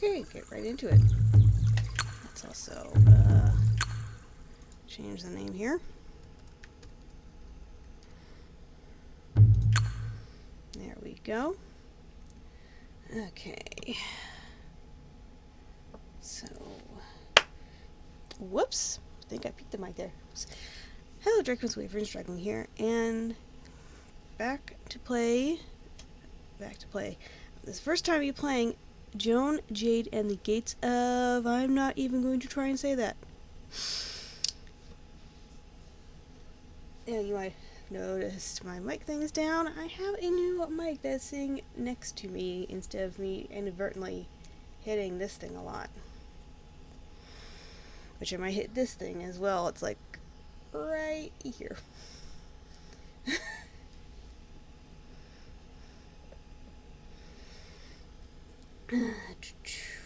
Okay, get right into it. Let's also change the name here. There we go. Okay. So, whoops. I think I peeked the mic there. Oops. Hello, Dragon's Waverns, Dragon here, and back to play. This is the first time you're playing Joan, Jade, and the Gates of... I'm not even going to try and say that. Yeah, you might have noticed my mic thing is down. I have a new mic that's sitting next to me instead of me inadvertently hitting this thing a lot. Which I might hit this thing as well. It's like right here.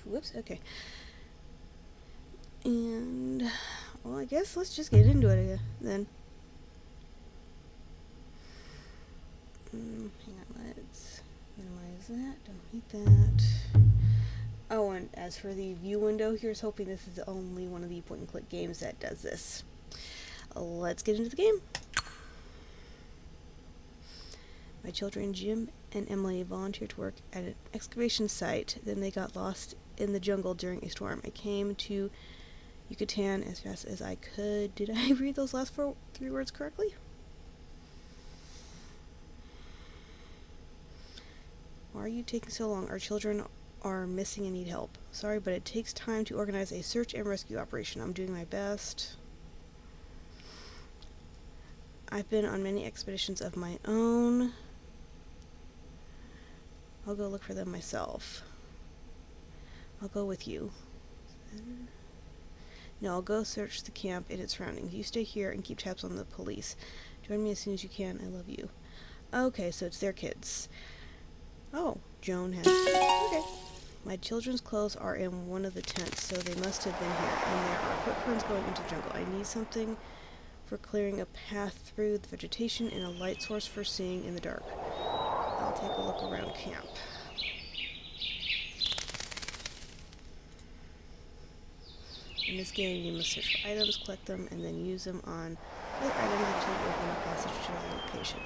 Whoops, okay. And, well, I guess let's just get into it then. Hang on, let's minimize that. Don't need that. Oh, and as for the view window, here's hoping this is the only one of the point-and-click games that does this. Let's get into the game. My children, Jim and Emily, volunteered to work at an excavation site. Then they got lost in the jungle during a storm. I came to Yucatan as fast as I could. Did I read those last 3 words correctly? Why are you taking so long? Our children are missing and need help. Sorry, but it takes time to organize a search and rescue operation. I'm doing my best. I've been on many expeditions of my own. I'll go look for them myself. I'll go with you. No, I'll go search the camp and its surroundings. You stay here and keep tabs on the police. Join me as soon as you can. I love you. Okay, so it's their kids. Oh, Joan has... Okay. My children's clothes are in one of the tents, so they must have been here. And there are footprints going into the jungle. I need something for clearing a path through the vegetation and a light source for seeing in the dark. I'll take a look around camp. In this game, you must search for items, collect them, and then use them on other items until you open a passage to the location.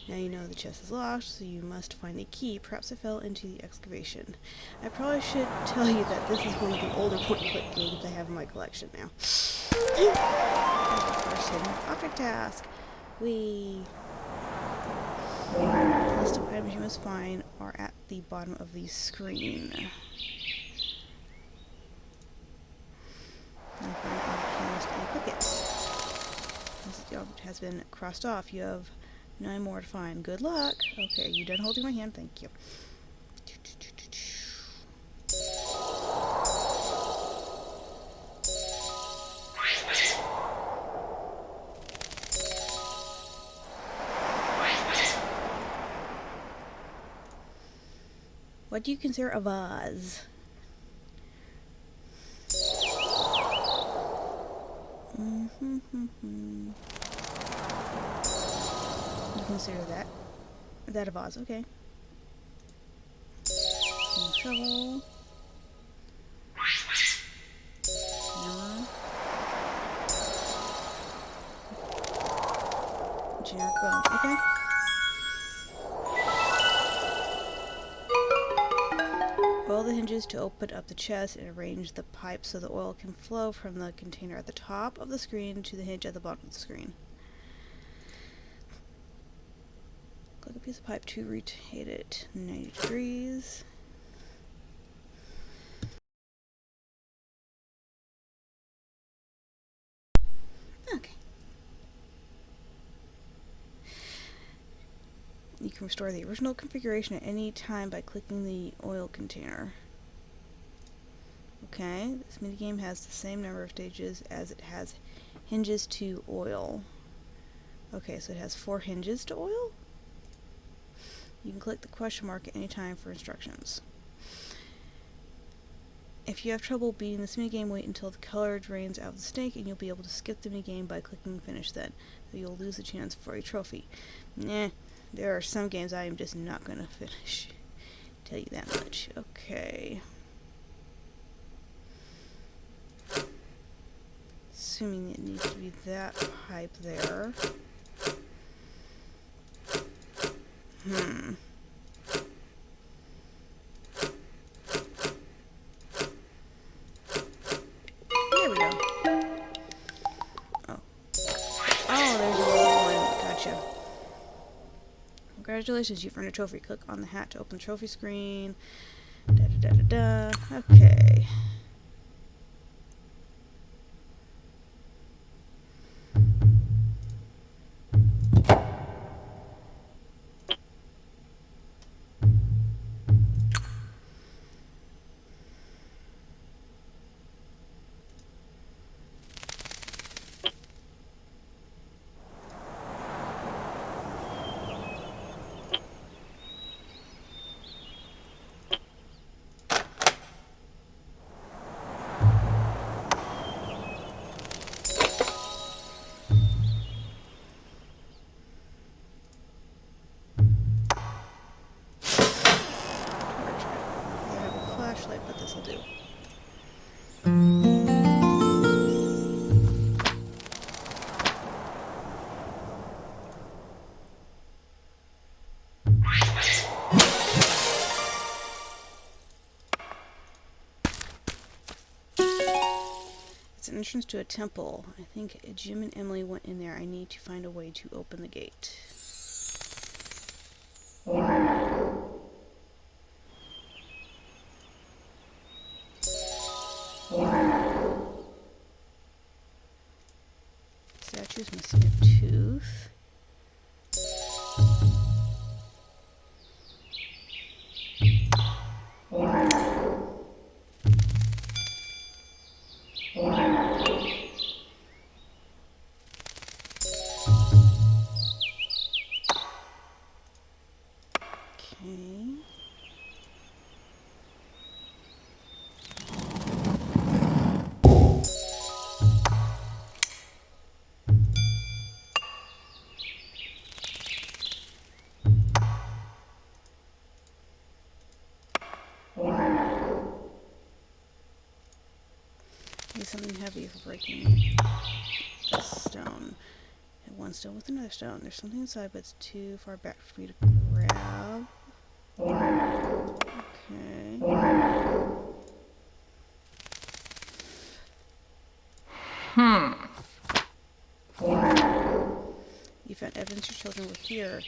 Now you know the chest is locked, so you must find a key. Perhaps it fell into the excavation. I probably should tell you that this is one of the older point-and-click games I have in my collection now. First hidden object task. The list of items you must find are at the bottom of the screen. Now find object and click it. Once the object has been crossed off, you have 9 more to find. Good luck. Okay, are you done holding my hand? Thank you. What do you consider a vase? You consider that a vase, okay. Shovel. No. Generic bone, okay. Oil the hinges to open up the chest and arrange the pipe so the oil can flow from the container at the top of the screen to the hinge at the bottom of the screen. Click a piece of pipe to rotate it 90 degrees. Okay. You can restore the original configuration at any time by clicking the oil container. Okay, this minigame has the same number of stages as it has hinges to oil. Okay, so it has 4 hinges to oil? You can click the question mark at any time for instructions. If you have trouble beating this minigame, wait until the color drains out of the snake and you'll be able to skip the minigame by clicking finish then. So you'll lose the chance for a trophy. Nah, there are some games I am just not going to finish. Tell you that much. Okay. Assuming it needs to be that pipe there. There we go. Oh. Oh, there's another one. Gotcha. Congratulations, you've earned a trophy. Click on the hat to open the trophy screen. Da da da da da. Okay. But this will do. It's an entrance to a temple. I think Jim and Emily went in there. I need to find a way to open the gate. Statue's missing a tooth. Something heavy for breaking this stone. Hit one stone with another stone. There's something inside, but it's too far back for me to grab. Okay. You found evidence your children were here.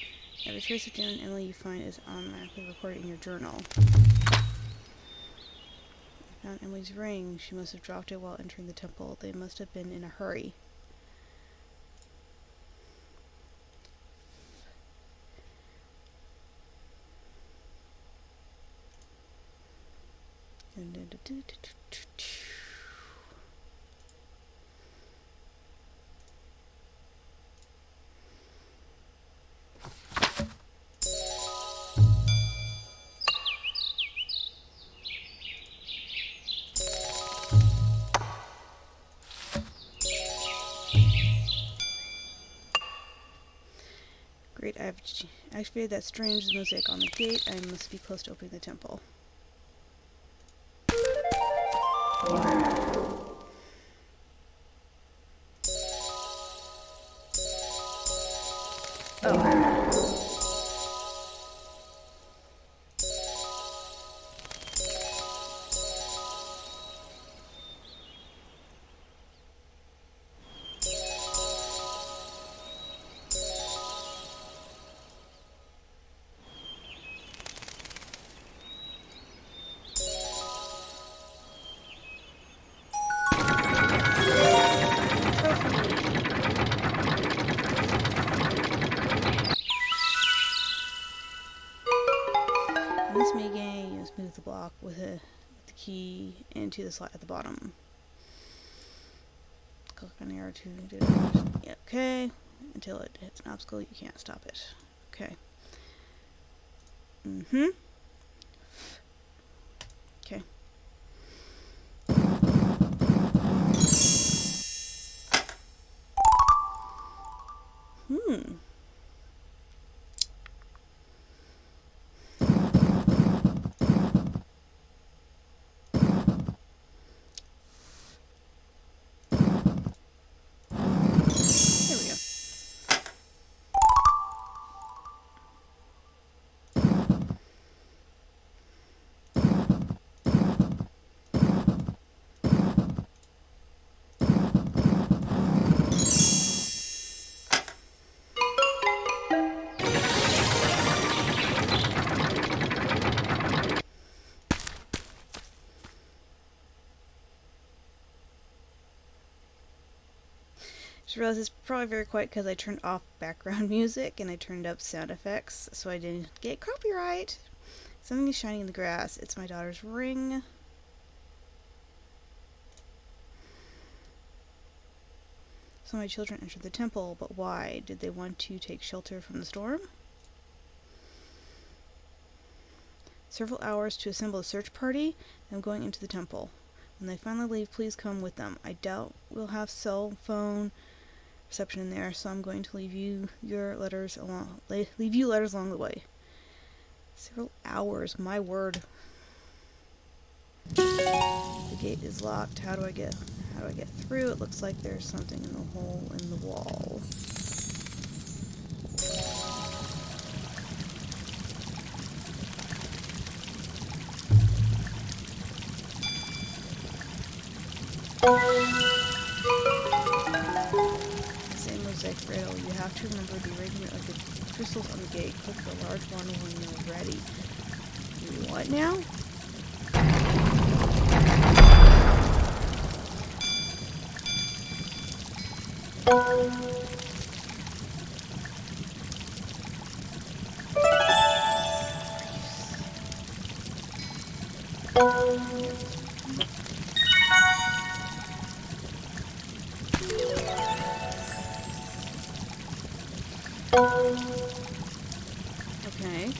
Every trace of Jen and Emily you find is automatically recorded in your journal. Found Emily's ring. She must have dropped it while entering the temple. They must have been in a hurry. Great, I've activated that strange mosaic on the gate. I must be close to opening the temple. In this minigame, you must move the block with the key into the slot at the bottom. Click on the arrow to do it. Yeah, okay. Until it hits an obstacle, you can't stop it. Okay. Okay. Just realized it's probably very quiet because I turned off background music and I turned up sound effects so I didn't get copyright. Something is shining in the grass. It's my daughter's ring. So my children entered the temple, but why? Did they want to take shelter from the storm? Several hours to assemble a search party. I'm going into the temple. When they finally leave, please come with them. I doubt we'll have cell phone reception in there, so I'm going to leave you letters along the way. Several hours, my word. The gate is locked. How do I get through? It looks like there's something in the hole in the wall. Same mosaic riddle. You have to remember the arrangement of the crystals on the gate. Click the large one when you're ready. What now? Okay.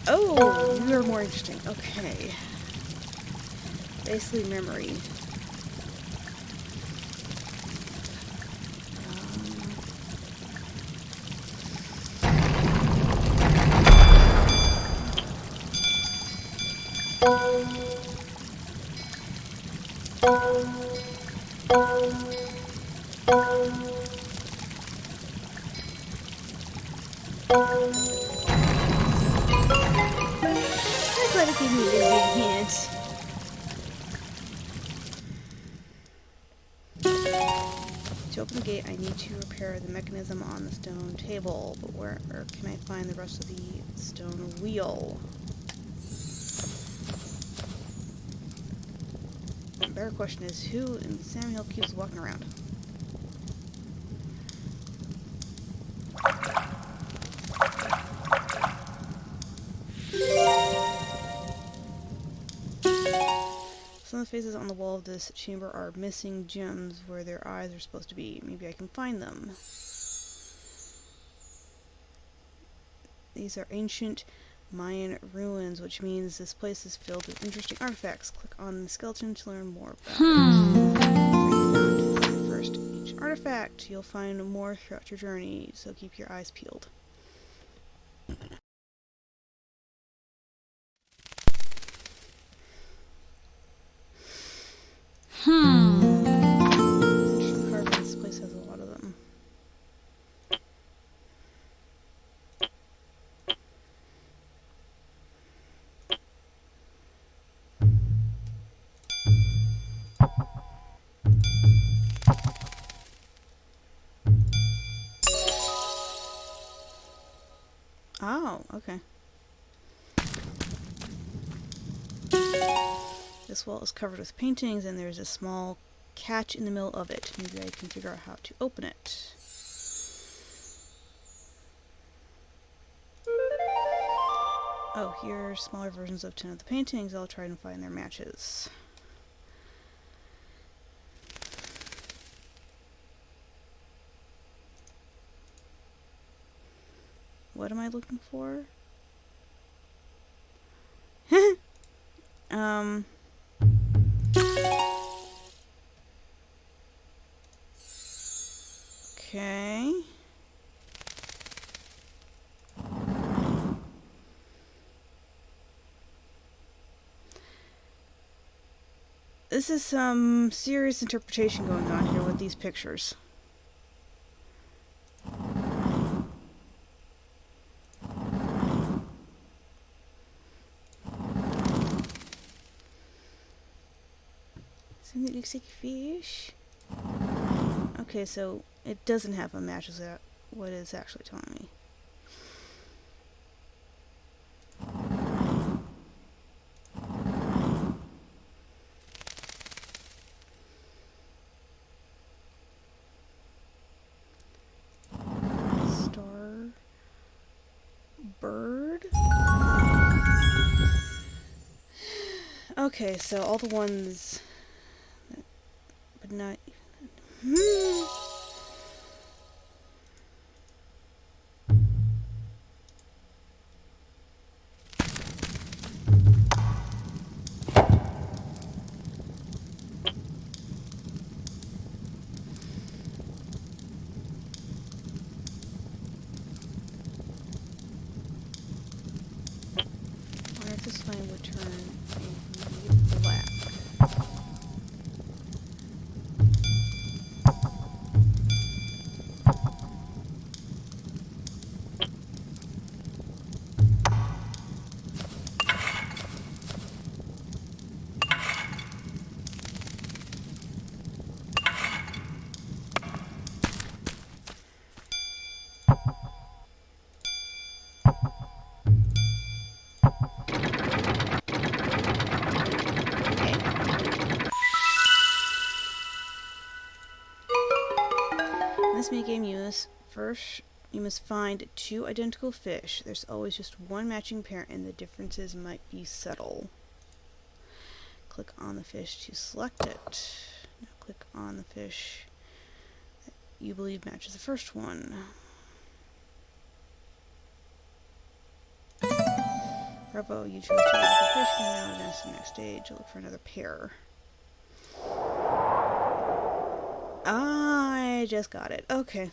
Oh, you are more interesting. Okay. Basically memory. I'm glad it gave me a little hint. To open the gate, I need to repair the mechanism on the stone table, but where can I find the rest of the stone wheel? The better question is, who in Sam Hill keeps walking around? Some of the faces on the wall of this chamber are missing gems where their eyes are supposed to be. Maybe I can find them. These are ancient Mayan ruins, which means this place is filled with interesting artifacts. Click on the skeleton to learn more about it. First, each artifact. You'll find more throughout your journey, so keep your eyes peeled. This place has a lot of them. Oh, okay. This wall is covered with paintings, and there's a small catch in the middle of it. Maybe I can figure out how to open it. Oh, here are smaller versions of 10 of the paintings. I'll try and find their matches. What am I looking for? Okay. This is some serious interpretation going on here with these pictures. Something that looks like a fish. Okay, so it doesn't have a match. Is that what it's actually telling me? Star bird. Okay, so all the ones, but not. Wonder if this flame would turn a black. In this minigame, you must find 2 identical fish. There's always just one matching pair, and the differences might be subtle. Click on the fish to select it. Now click on the fish that you believe matches the first one. Bravo, you chose 2 identical fish, and now advance to the next stage. Look for another pair. I just got it. Okay.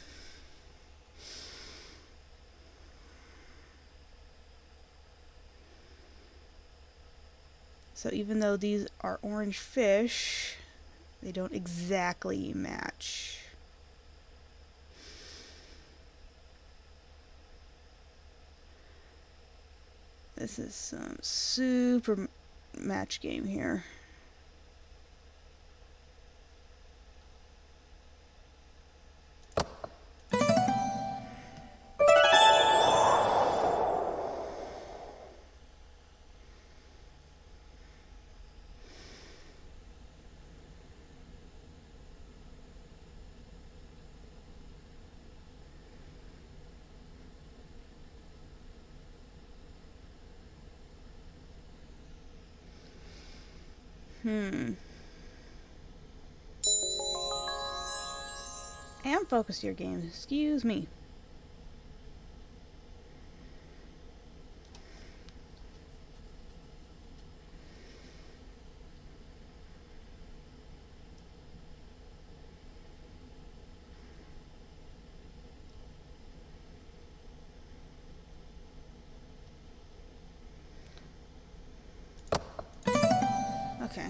So even though these are orange fish, they don't exactly match. This is some super match game here. I am focused here, game. Excuse me. Okay.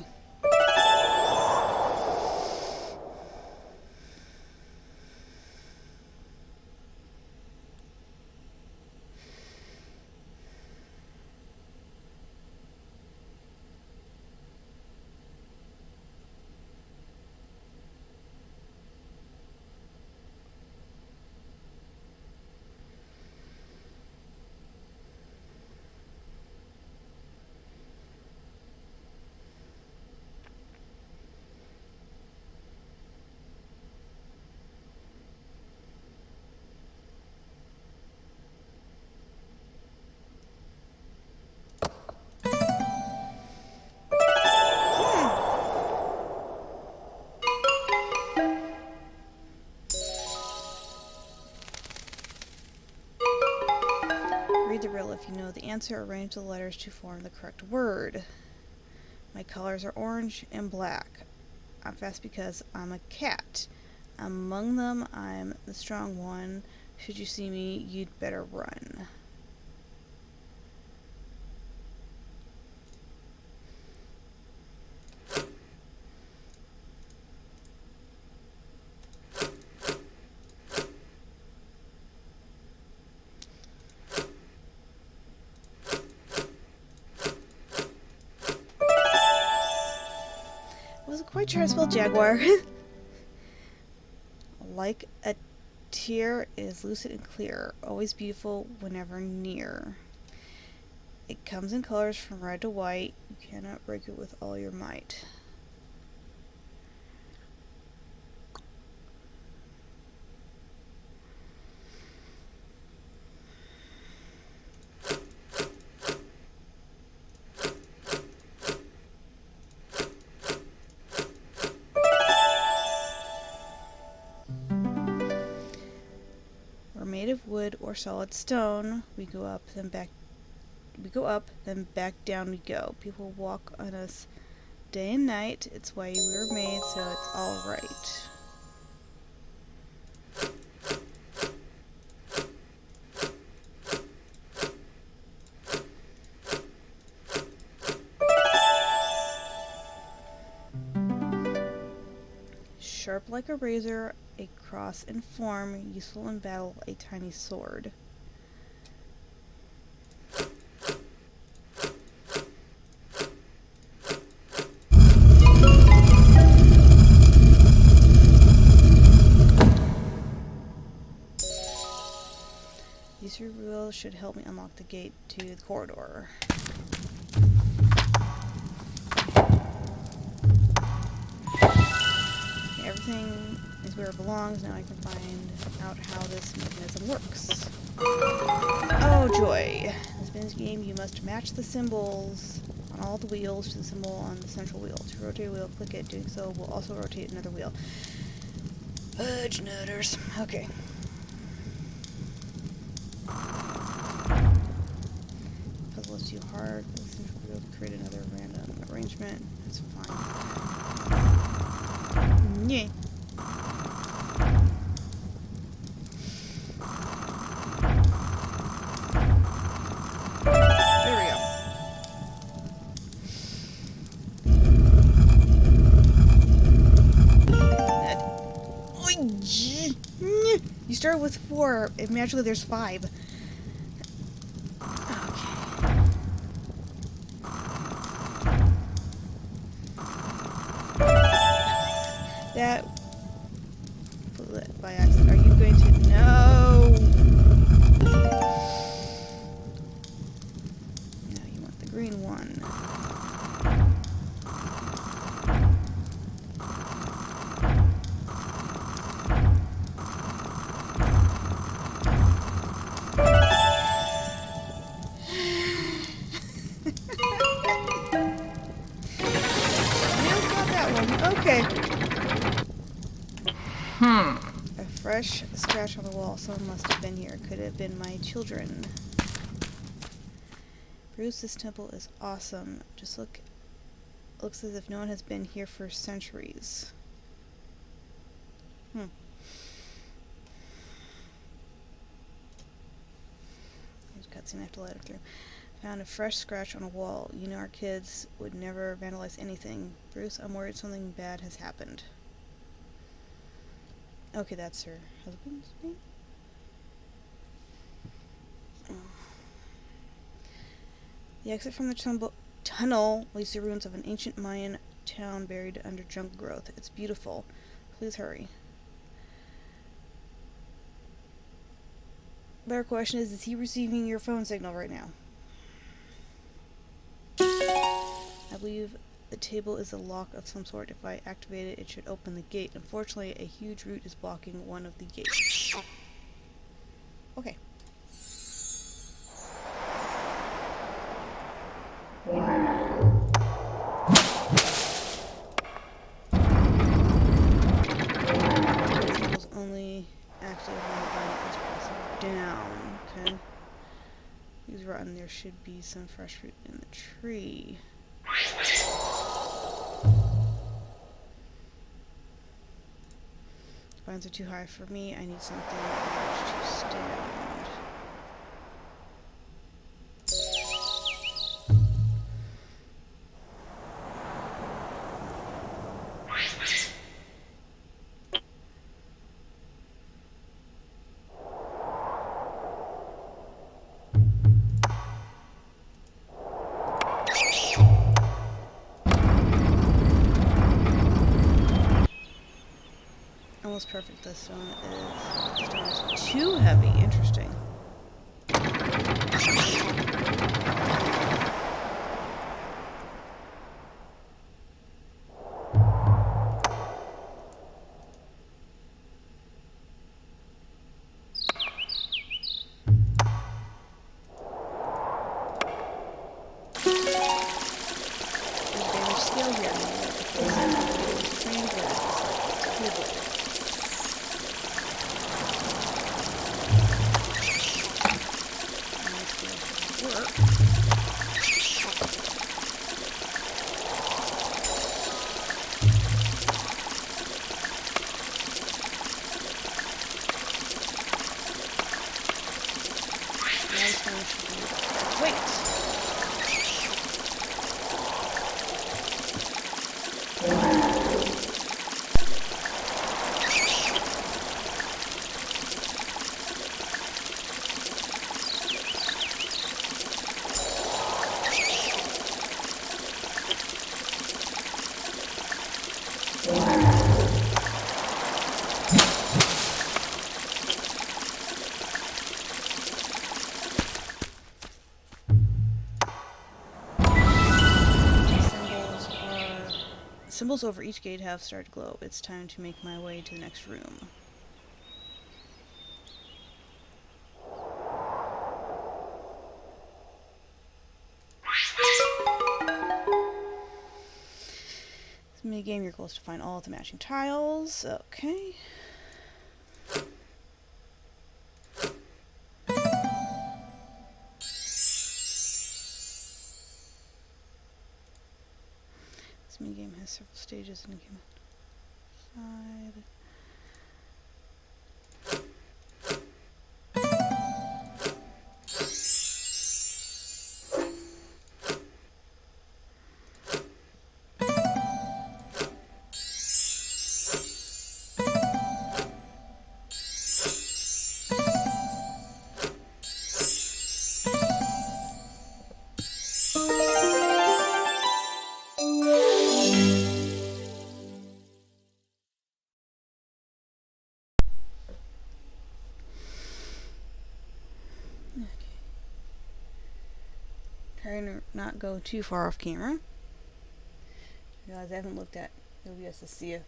Read the riddle. If you know the answer, arrange the letters to form the correct word. My colors are orange and black. I'm fast because I'm a cat. Among them, I'm the strong one. Should you see me, you'd better run. Quite try to spell jaguar. Like a tear, is lucid and clear, always beautiful whenever near. It comes in colors from red to white. You cannot break it with all your might. We're made of wood or solid stone. We go up, then back down we go. People walk on us day and night. It's why we were made, so it's all right. Sharp like a razor, a cross in form, useful in battle, a tiny sword. These three wheels should help me unlock the gate to the corridor. Everything is where it belongs. Now I can find out how this mechanism works. Oh joy! In this spins game, you must match the symbols on all the wheels to the symbol on the central wheel. To rotate a wheel, click it. Doing so will also rotate another wheel. Fudge nutters. Okay. Puzzle is too hard for the central wheel to create another random arrangement. That's fine. Yeah. There we go. You start with 4. Magically there's 5. That by accident. Are you going to? No. No, you want the green one. Got that one. Okay. A fresh scratch on the wall. Someone must have been here. Could have been my children. Bruce, this temple is awesome. Just looks as if no one has been here for centuries. There's a cutscene I have to let it through. Found a fresh scratch on a wall. You know our kids would never vandalize anything. Bruce, I'm worried something bad has happened. Okay, that's her husband's name? Oh. The exit from the tunnel leads to the ruins of an ancient Mayan town buried under jungle growth. It's beautiful. Please hurry. Better question is he receiving your phone signal right now? I believe the table is a lock of some sort. If I activate it, it should open the gate. Unfortunately, a huge root is blocking one of the gates. Okay. The table's only active when the button is pressed down. Okay. He's rotten. There should be some fresh fruit in the tree. Vines are too high for me. I need something to stand. almost perfect. The stone is too heavy. Interesting. Symbols over each gate have started to glow. It's time to make my way to the next room. This minigame, your goal is to find all of the matching tiles. Okay. This minigame has several stages and game side. Trying to not go too far off camera. Realize I haven't looked at OBS to see if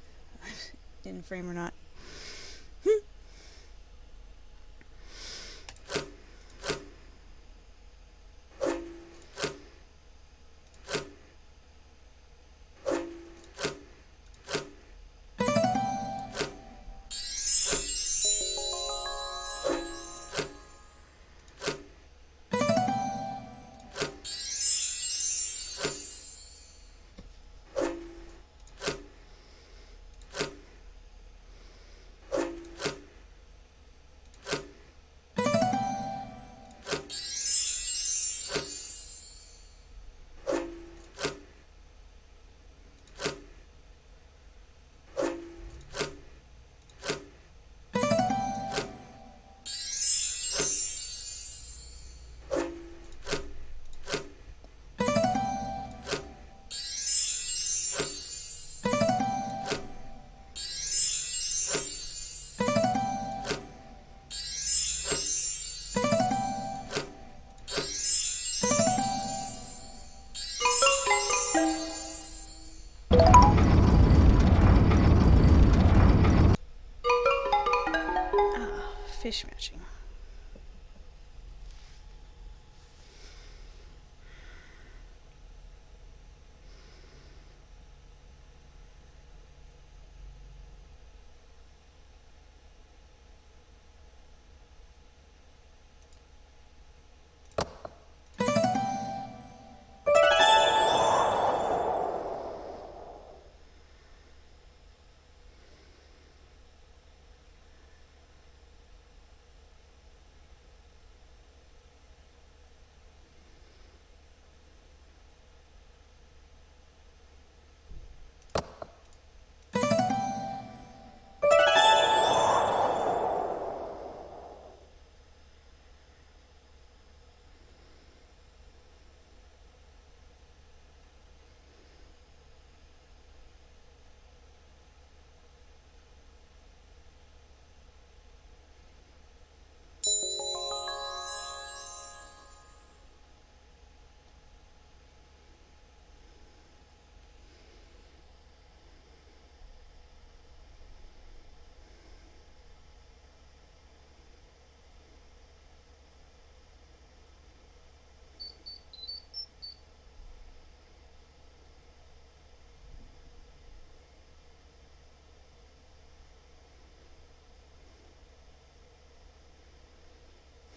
I'm in frame or not. Fish matching.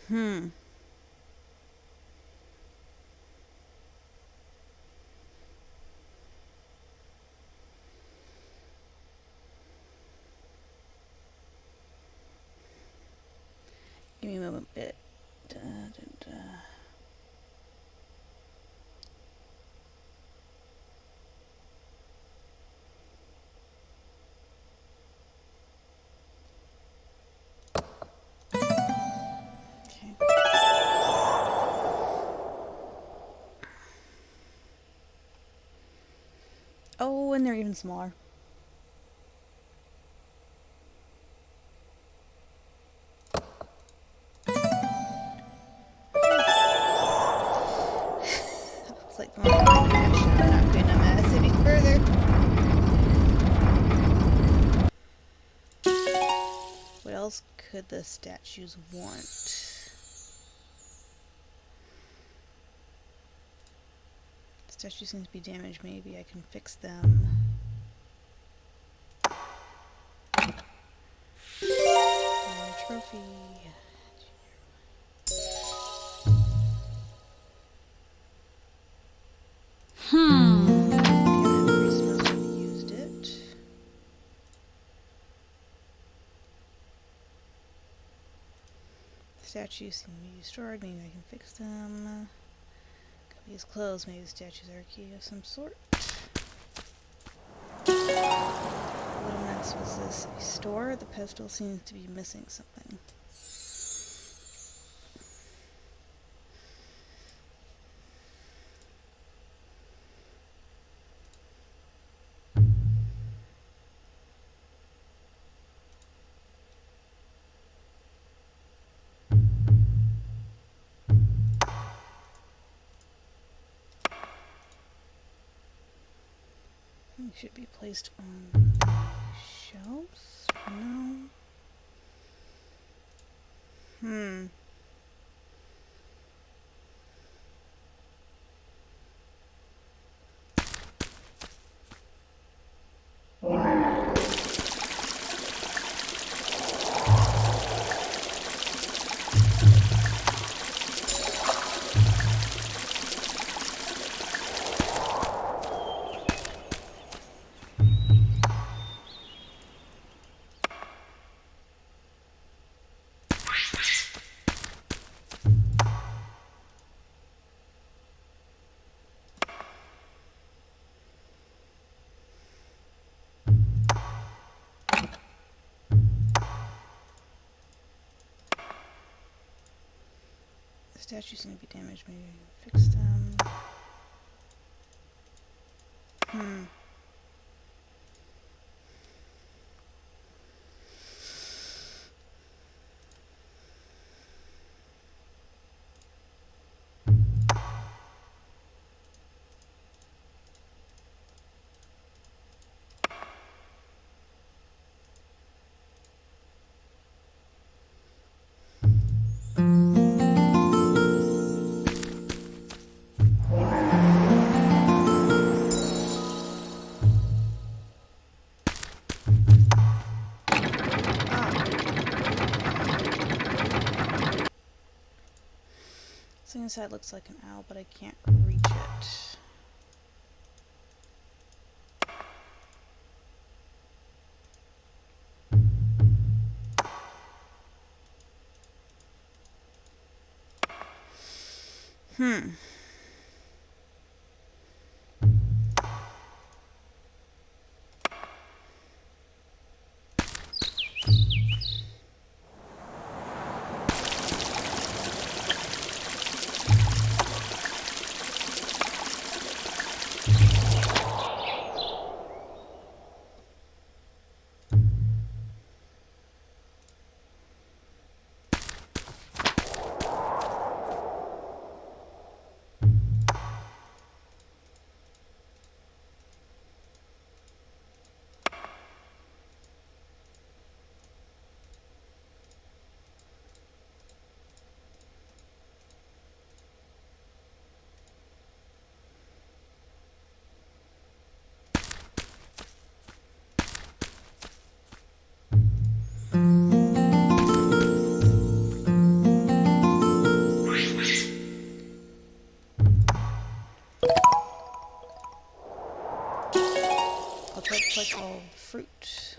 Hmm. Give me a moment, bit. Da, da, da. Okay. Oh, and they're even smaller. It's like the one behind the action. I'm not gonna mess any further. What else could the statues want? Statue seems to be damaged. Maybe I can fix them. Trophy. Used it. Statues seem to be stored. Maybe I can fix them. Copies closed. Maybe the statues are a key of some sort. What mess was this? A store? The pedestal seems to be missing something. It should be placed on shelves? No. The statues seem to be damaged. Maybe I can fix them. So inside looks like an owl, but I can't reach it. I'll try to collect all the fruit.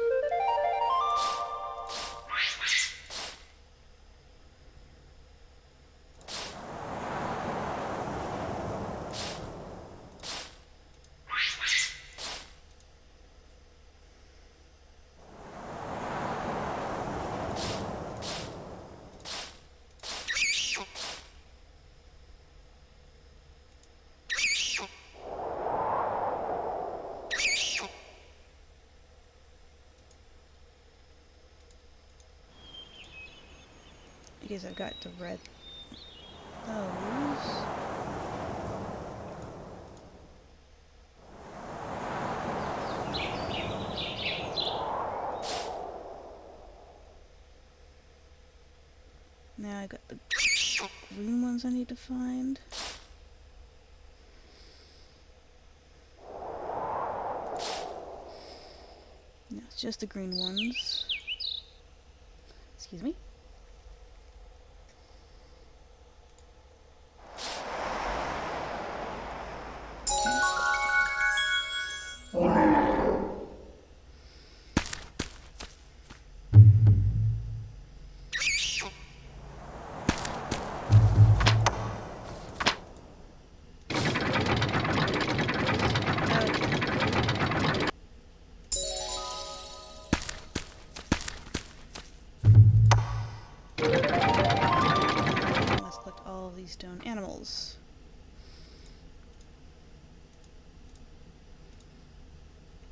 I guess I've got the red those. Now I got the green ones I need to find. No, it's just the green ones. Excuse me. Stone animals.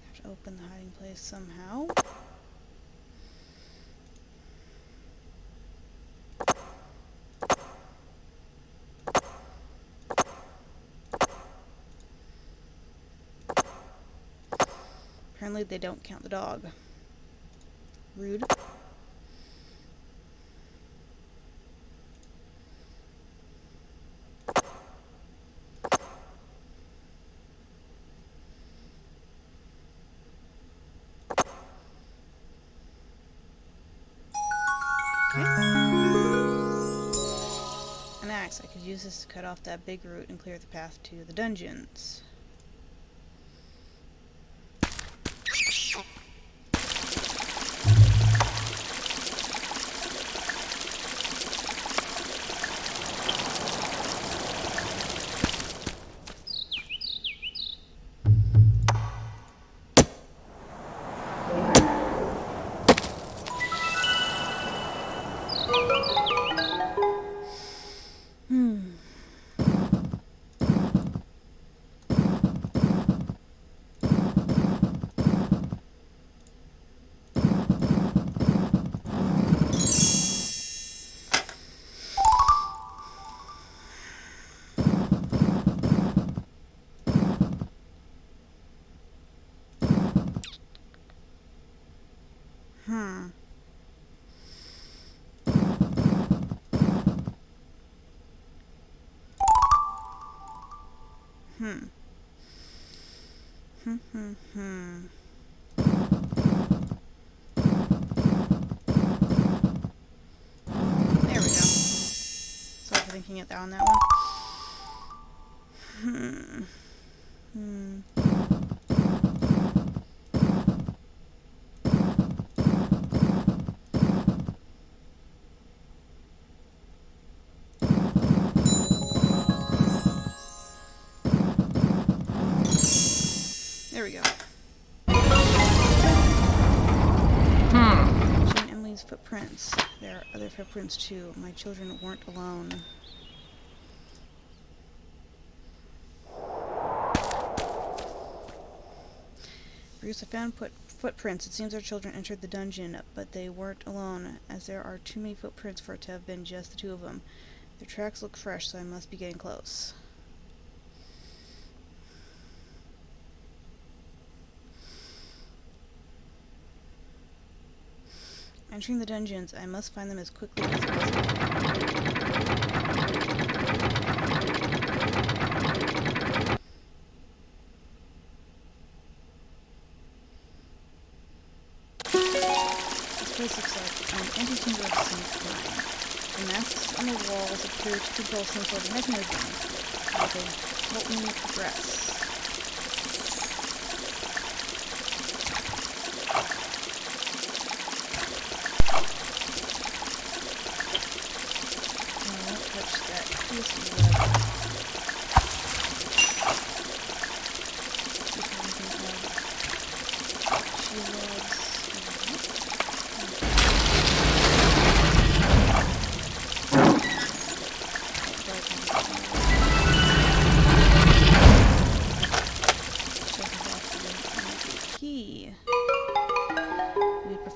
Have to open the hiding place somehow. Apparently they don't count the dog. Rude. An axe. I could use this to cut off that big root and clear the path to the dungeons. There we go. Sorry for thinking it on that one. There we go. Jane Emily's footprints. There are other footprints too. My children weren't alone. Bruce, I found footprints. It seems our children entered the dungeon, but they weren't alone, as there are too many footprints for it to have been just the two of them. Their tracks look fresh, so I must be getting close. Entering the dungeons, I must find them as quickly as possible. This place looks like an antechamber of some kind. The masks on the walls appear to control some sort of mechanism that will help me progress.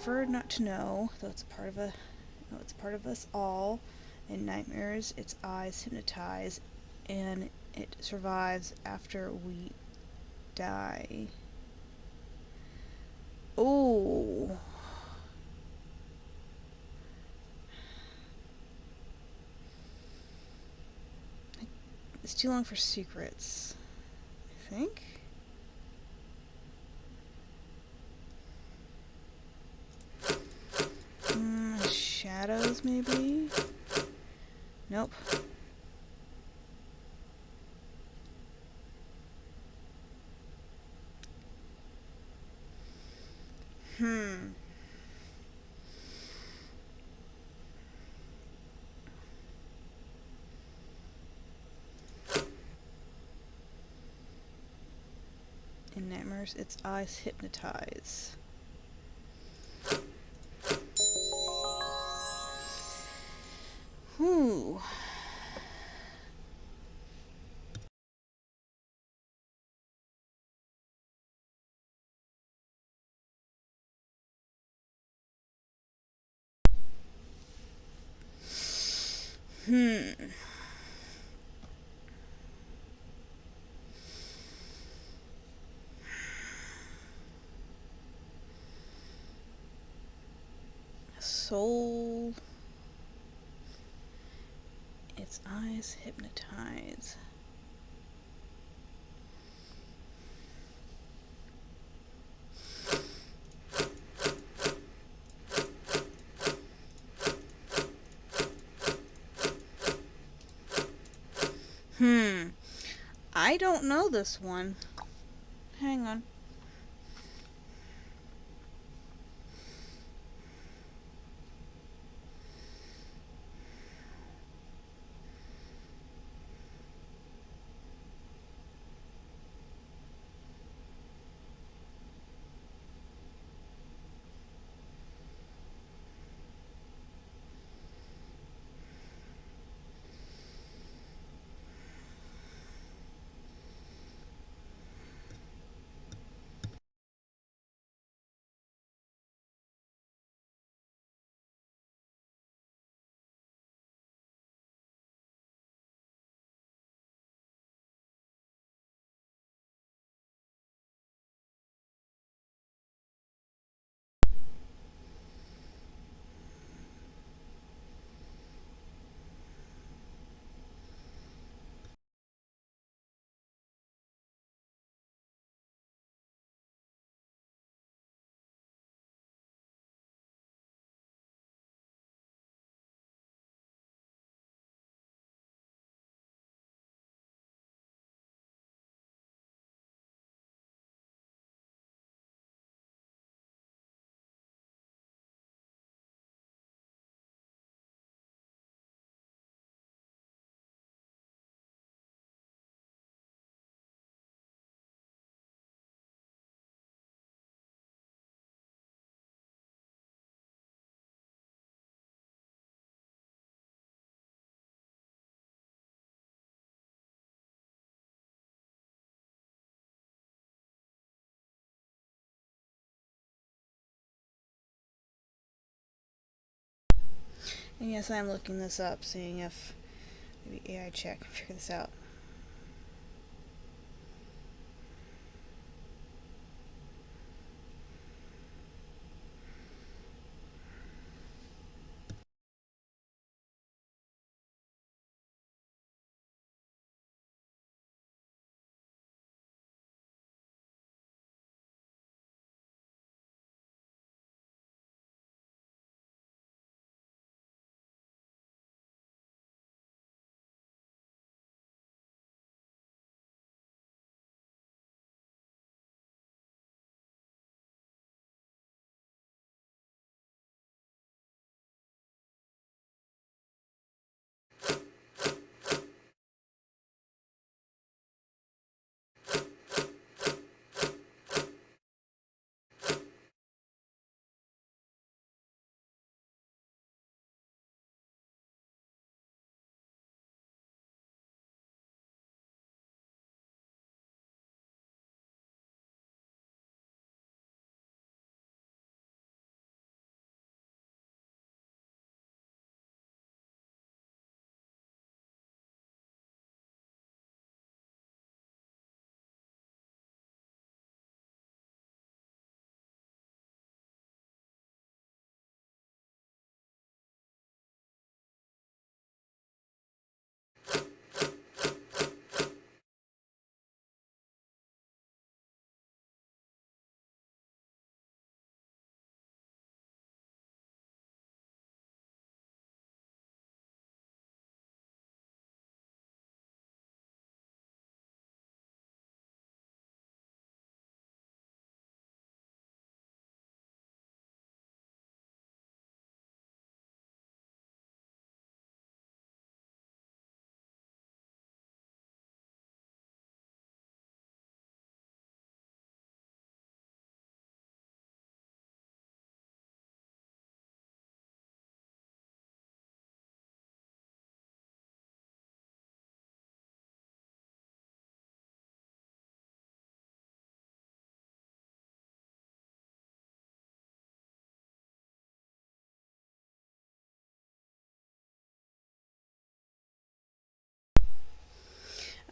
prefer not to know, though it's a part of it's a part of us all. In nightmares, its eyes hypnotize, and it survives after we die. Oh. It's too long for secrets, I think. Shadows, maybe? Nope. Hmm. In nightmares, its eyes hypnotize. Whew. Hmm. Soul. Its eyes hypnotize. I don't know this one. Hang on. And yes, I'm looking this up, seeing if maybe AI check can figure this out.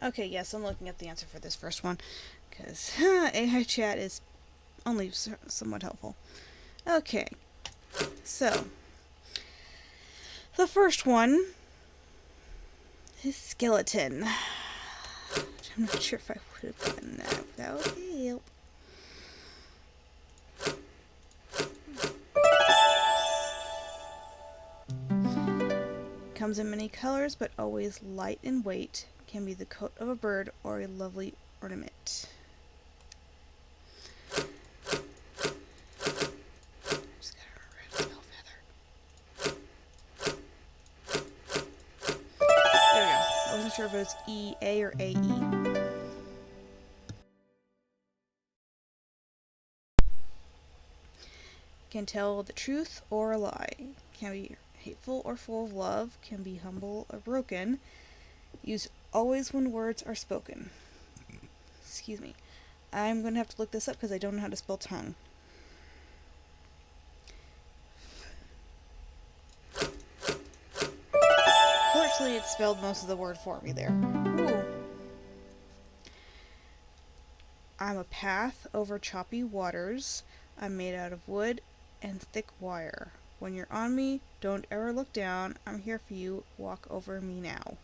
Okay, yes, I'm looking at the answer for this first one, because AI chat is only somewhat helpful. Okay, so the first one is skeleton. I'm not sure if I would have gotten that without help. Comes in many colors, but always light in weight. Can be the coat of a bird or a lovely ornament. Just got a red spell feather. There we go. I wasn't sure if it was EA or AE. Can tell the truth or a lie. Can be hateful or full of love. Can be humble or broken. Use always when words are spoken. Excuse me. I'm going to have to look this up because I don't know how to spell tongue. Fortunately, it spelled most of the word for me there. Ooh. I'm a path over choppy waters. I'm made out of wood and thick wire. When you're on me, don't ever look down. I'm here for you. Walk over me now.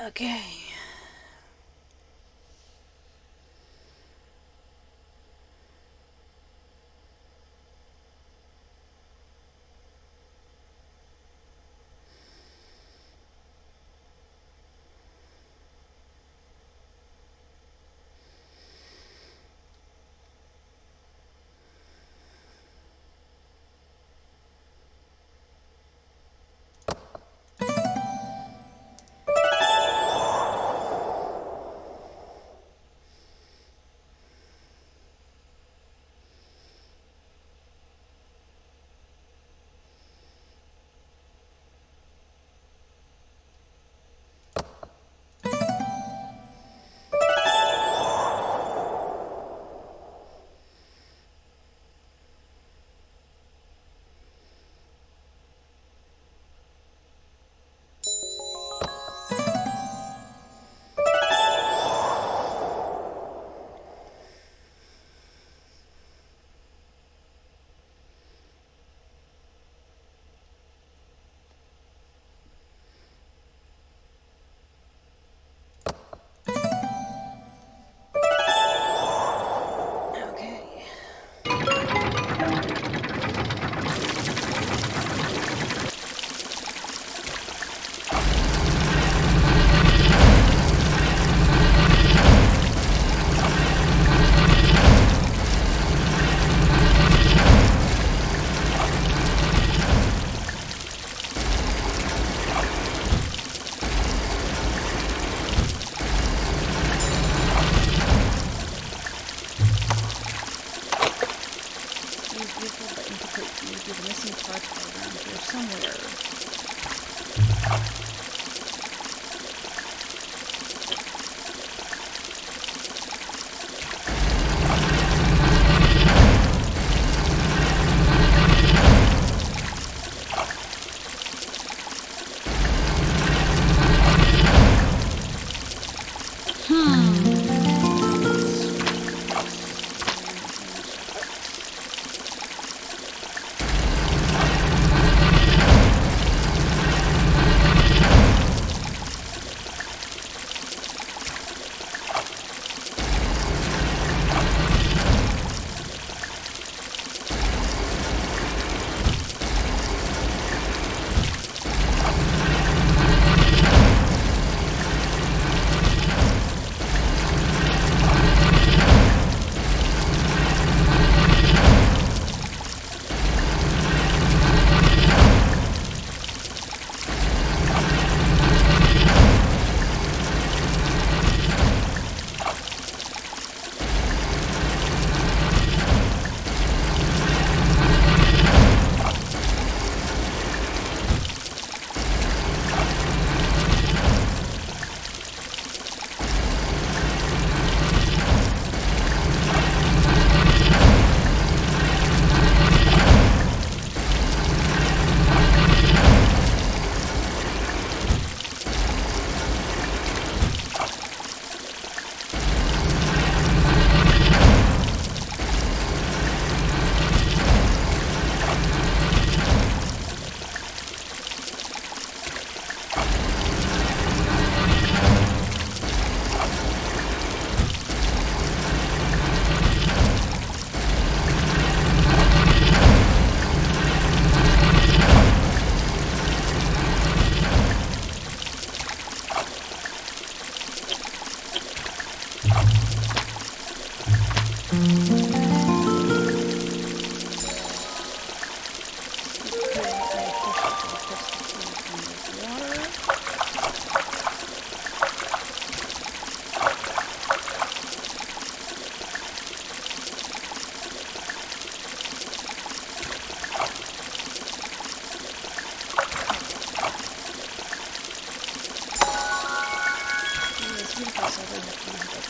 Okay.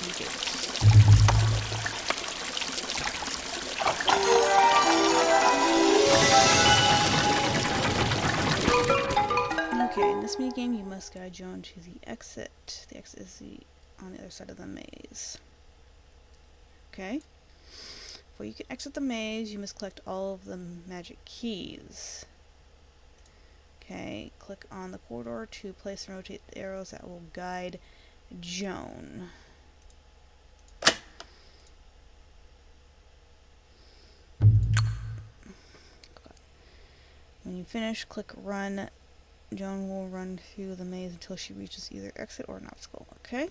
open the gate. Okay, in this minigame, you must guide Joan to the exit. The exit is on the other side of the maze. Okay. Before you can exit the maze, you must collect all of the magic keys. Okay, click on the corridor to place and rotate the arrows that will guide Joan. When you finish, click run. Joan will run through the maze until she reaches either exit or an obstacle. Okay?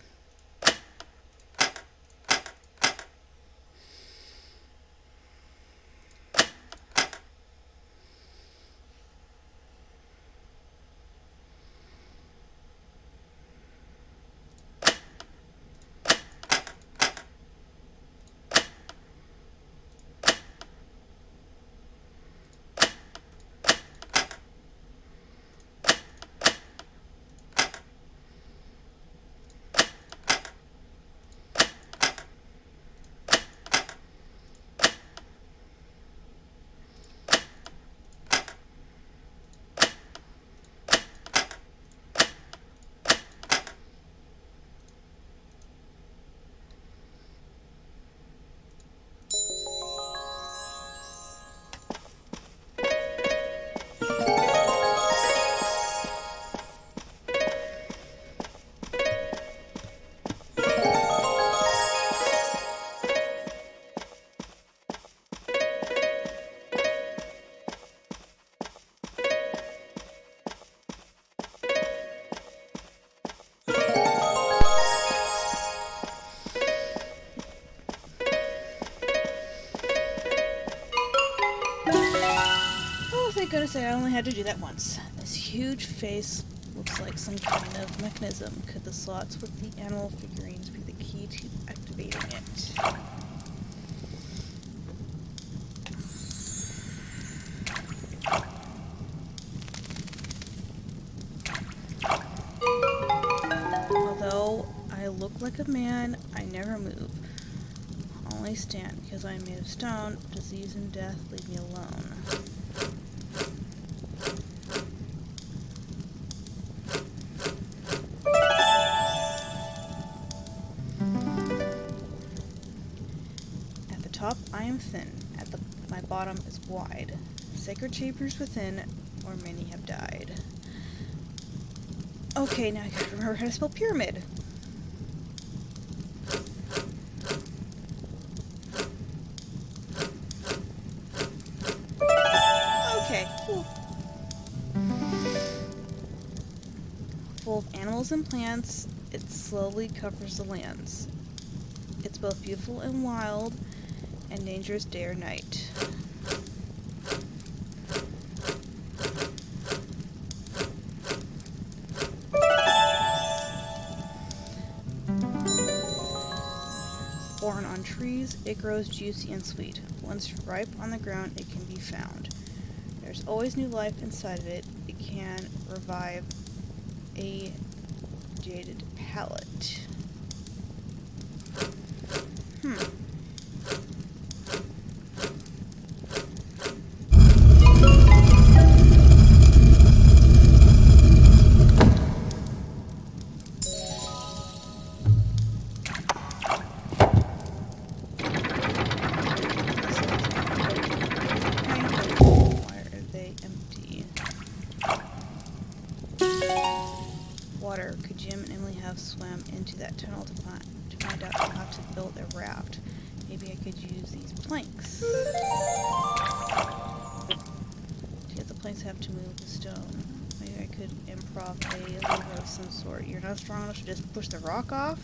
Thank goodness I only had to do that once. This huge face looks like some kind of mechanism. Could the slots with the animal figurines be the key to activating it? Although I look like a man, I never move. I only stand because I am made of stone. Disease and death leave me alone. Top, I am thin. My bottom is wide. Sacred chambers within, where many have died. Okay, now I gotta remember how to spell pyramid. Okay, cool. Full of animals and plants, it slowly covers the lands. It's both beautiful and wild, and dangerous day or night. Born on trees, it grows juicy and sweet. Once ripe on the ground, it can be found. There's always new life inside of it. It can revive a jaded palate. Water. Could Jim and Emily have swam into that tunnel to find out how to build a raft? Maybe I could use these planks. To get the planks, I have to move the stone. Maybe I could improv a lever of some sort. You're not strong enough to just push the rock off?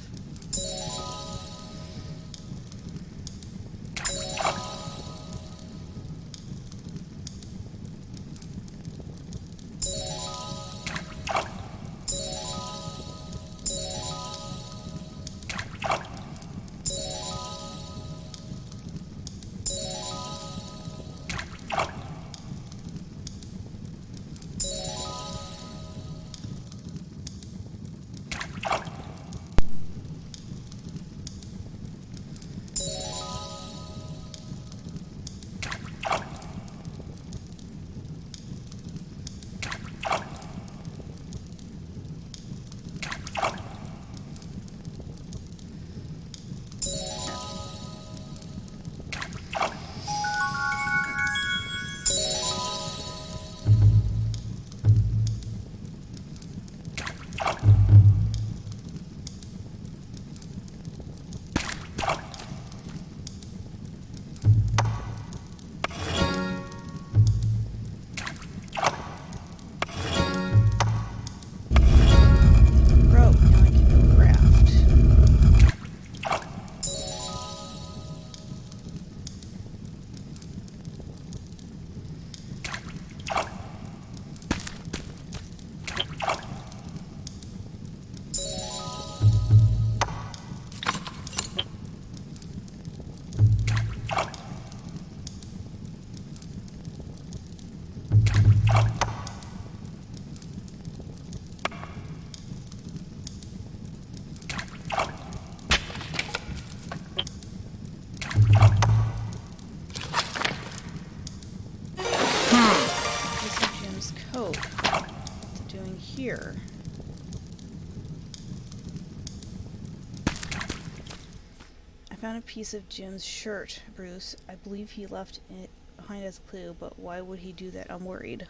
found a piece of Jim's shirt, Bruce. I believe he left it behind as a clue, but why would he do that? I'm worried.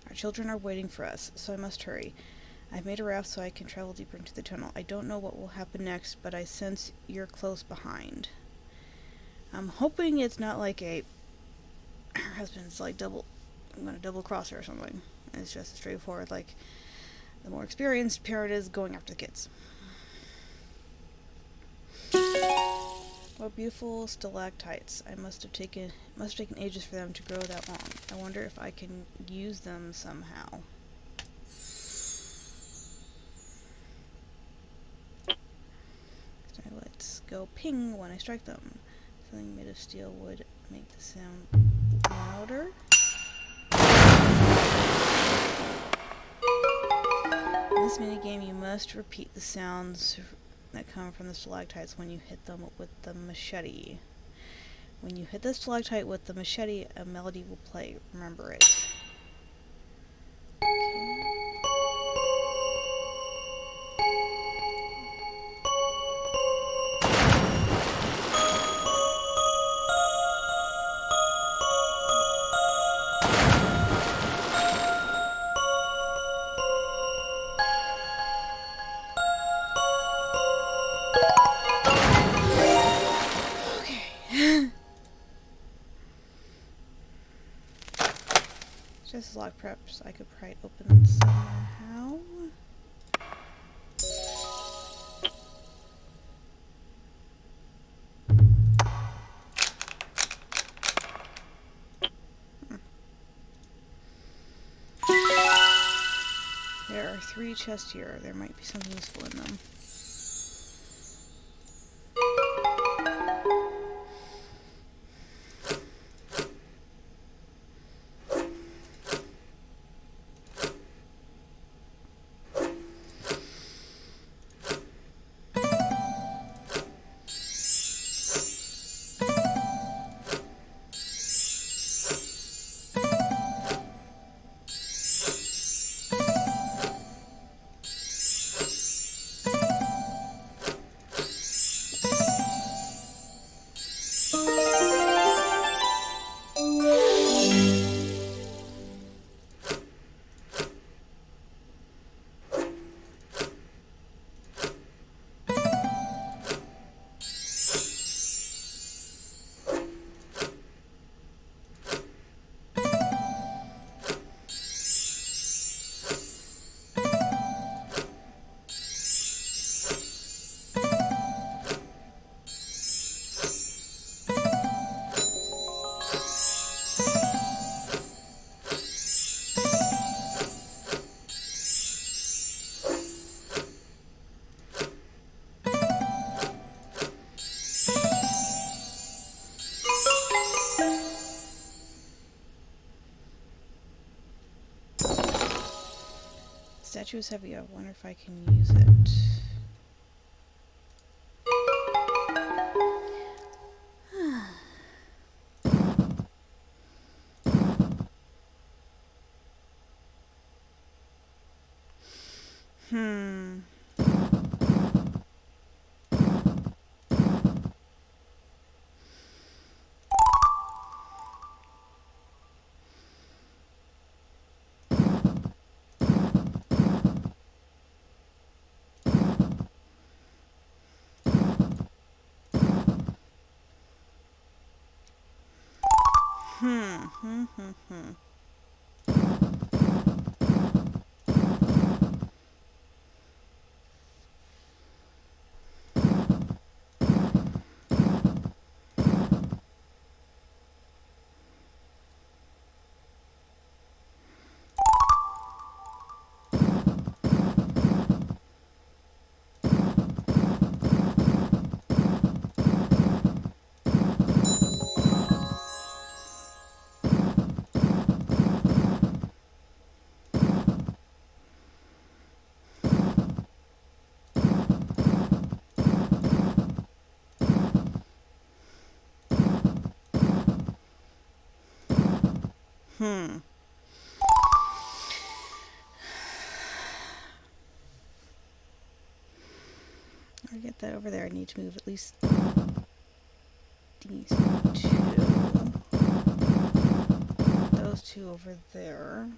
Our children are waiting for us, so I must hurry. I've made a raft so I can travel deeper into the tunnel. I don't know what will happen next, but I sense you're close behind. I'm hoping it's not like her husband's like I'm gonna double cross her or something. It's just straightforward, like the more experienced parent is going after the kids. What beautiful stalactites. Must have taken ages for them to grow that long. I wonder if I can use them somehow. Let's go ping when I strike them. Something made of steel would make the sound louder. In this minigame, you must repeat the sounds that come from the stalactites when you hit them with the machete. When you hit the stalactite with the machete, a melody will play. Remember it. Just lock preps. I could pry it open somehow. There are 3 chests here. There might be something useful in them. Statue is heavy. I wonder if I can use it. I get that over there. I need to move at least these two. Those two over there.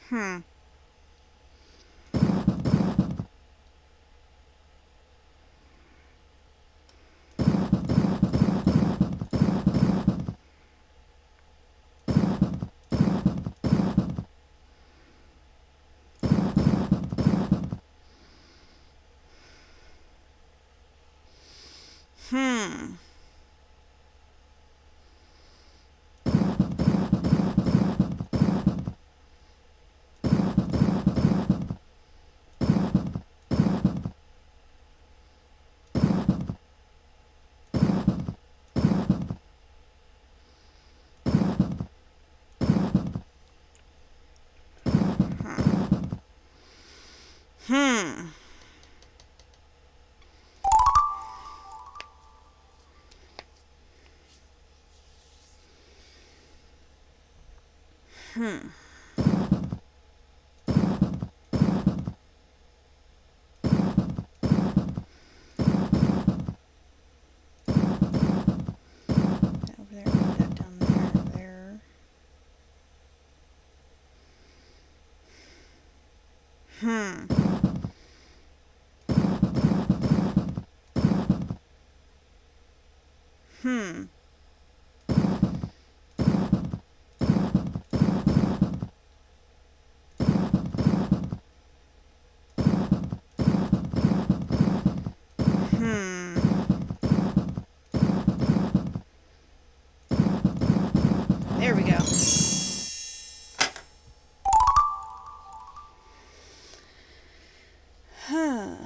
Hmm. Hmm. Hmm. Hmm. Over there, put that down there. Hmm. Hmm. Hmm. There we go. Huh.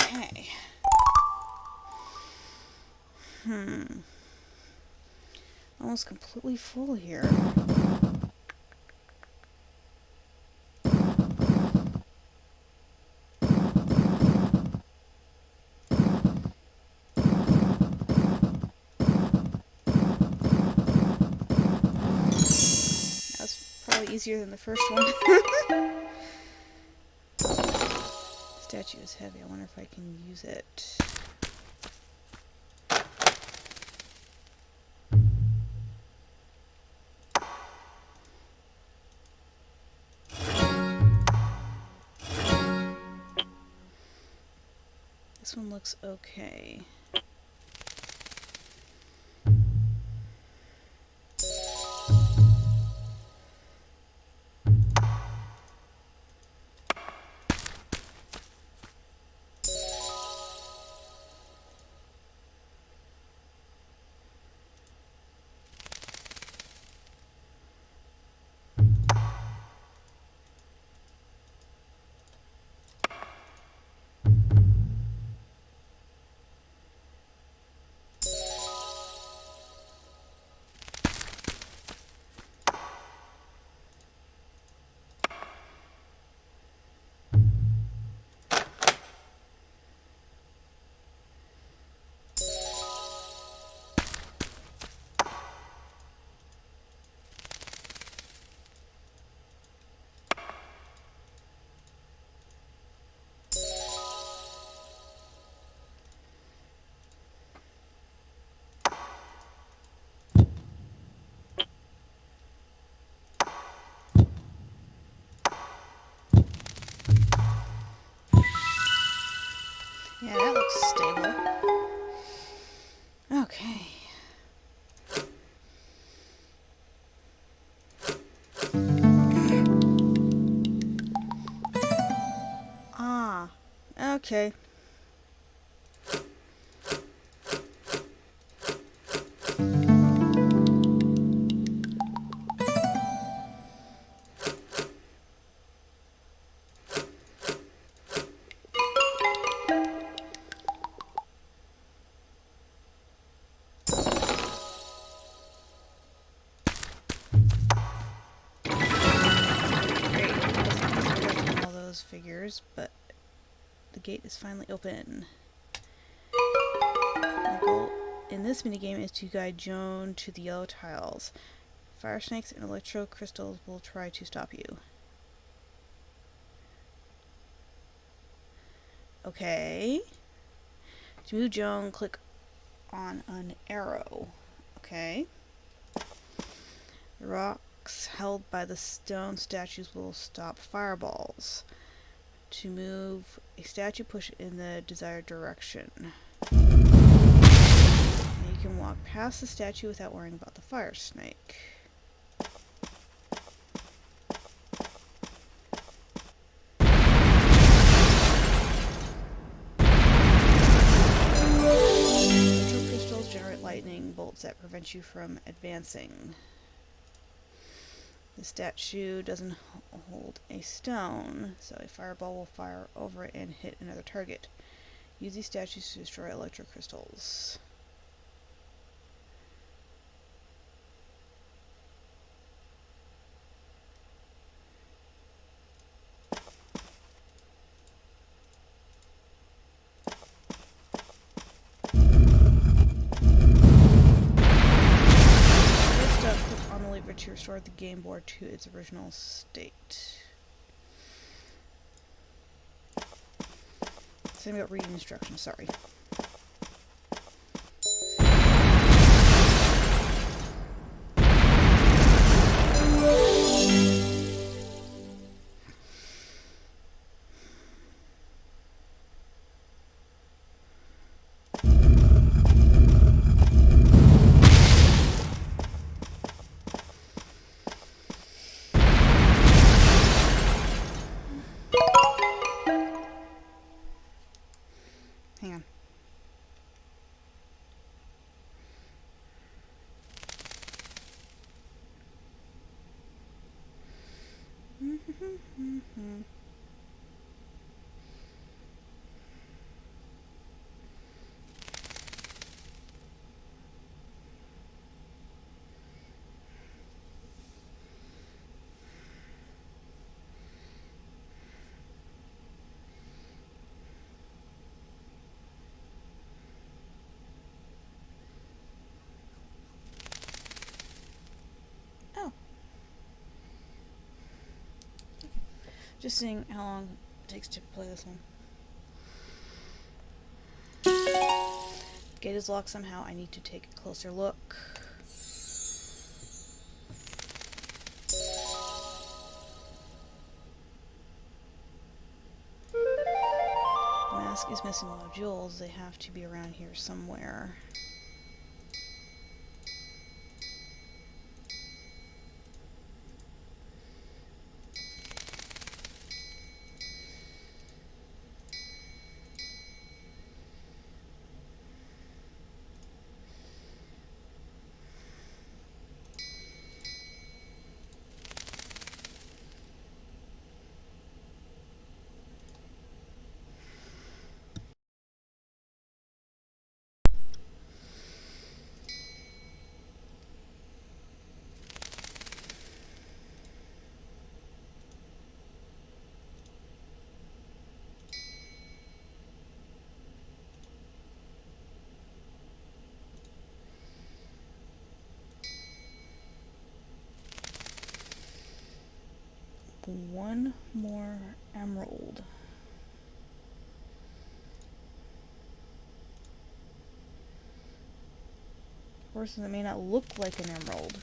Okay. Almost completely full here. That was probably easier than the first one. Statue is heavy. I wonder if I can use it. This one looks okay. Okay. Figures, but the gate is finally open. The goal in this minigame is to guide Joan to the yellow tiles. Fire snakes and electro crystals will try to stop you. Okay. To move Joan, click on an arrow. Okay. The rocks held by the stone statues will stop fireballs. To move a statue, push in the desired direction. And you can walk past the statue without worrying about the fire snake. Electro crystals generate lightning bolts that prevent you from advancing. The statue doesn't hold a stone, so a fireball will fire over it and hit another target. Use these statues to destroy electrocrystals. To restore the game board to its original state. Something about reading instructions, sorry. Hang on. Just seeing how long it takes to play this one. Gate is locked somehow. I need to take a closer look. The mask is missing a lot of jewels. They have to be around here somewhere. One more emerald. Of course, it may not look like an emerald.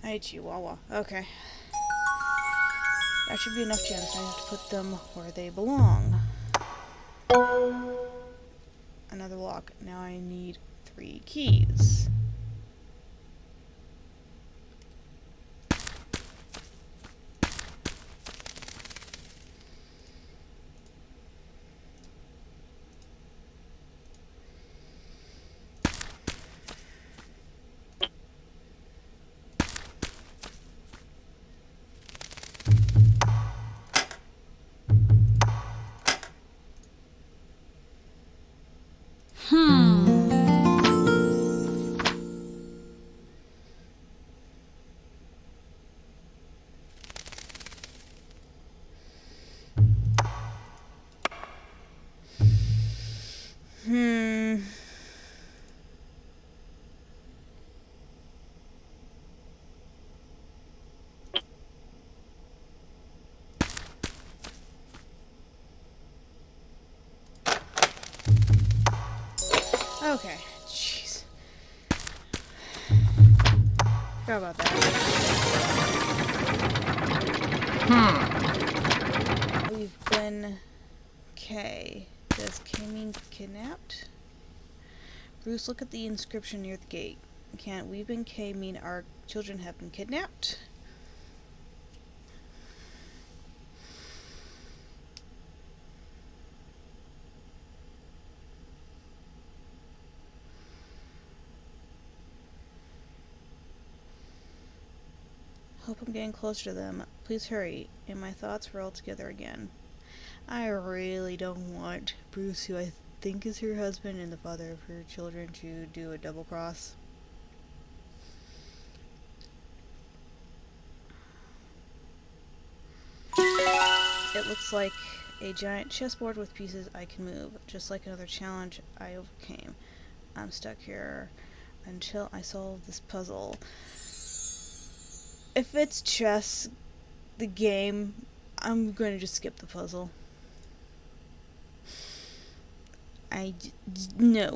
Hey, Chihuahua. Okay. That should be enough gems. I have to put them where they belong. lock. Now I need 3 keys. Okay, jeez. Forgot about that. We've been... K. Does K mean kidnapped? Bruce, look at the inscription near the gate. Can't we've been K mean our children have been kidnapped? Hope I'm getting closer to them. Please hurry. And my thoughts were all together again. I really don't want Bruce, who I think is her husband and the father of her children, to do a double cross. It looks like a giant chessboard with pieces I can move. Just like another challenge I overcame. I'm stuck here until I solve this puzzle. If it's chess, the game, I'm going to just skip the puzzle. No.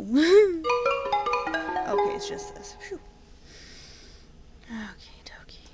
Okay, it's just this. Phew. Okay, dokie.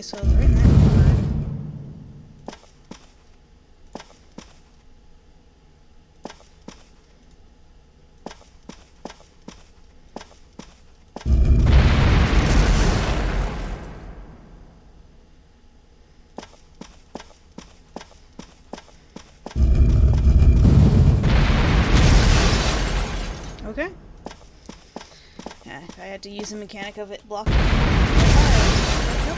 So it's right in that okay. Yeah, if I had to use the mechanic of it blocking. Nope.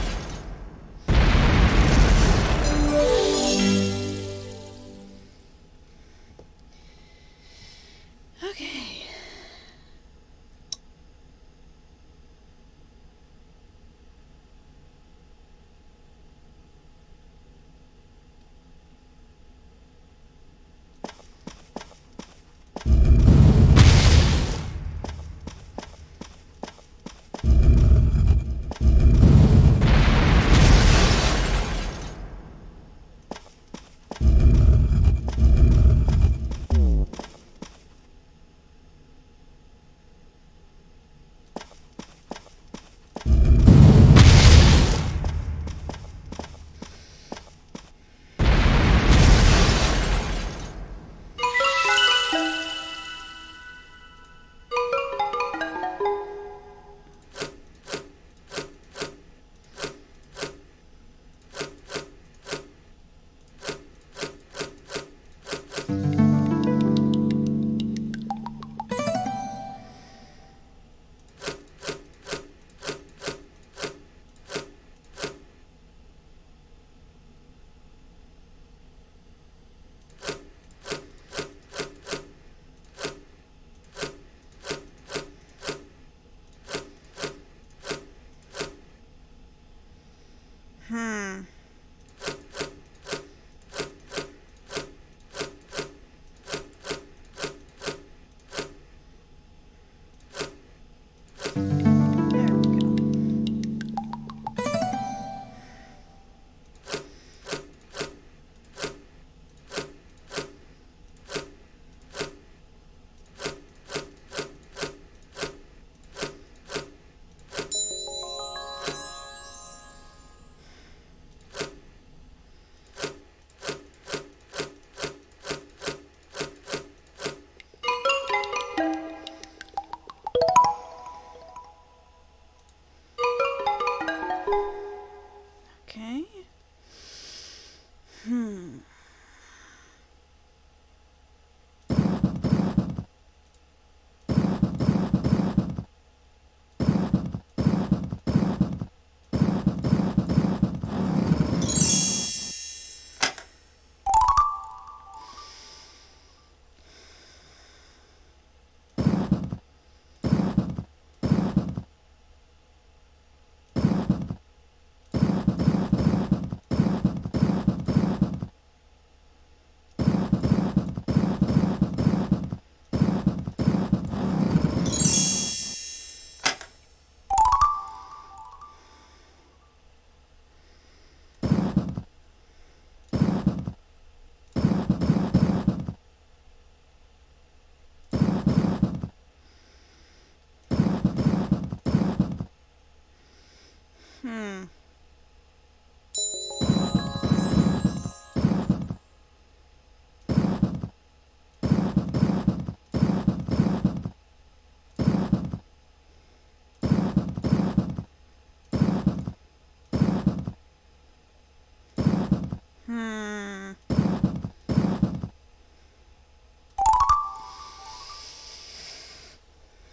Hmm.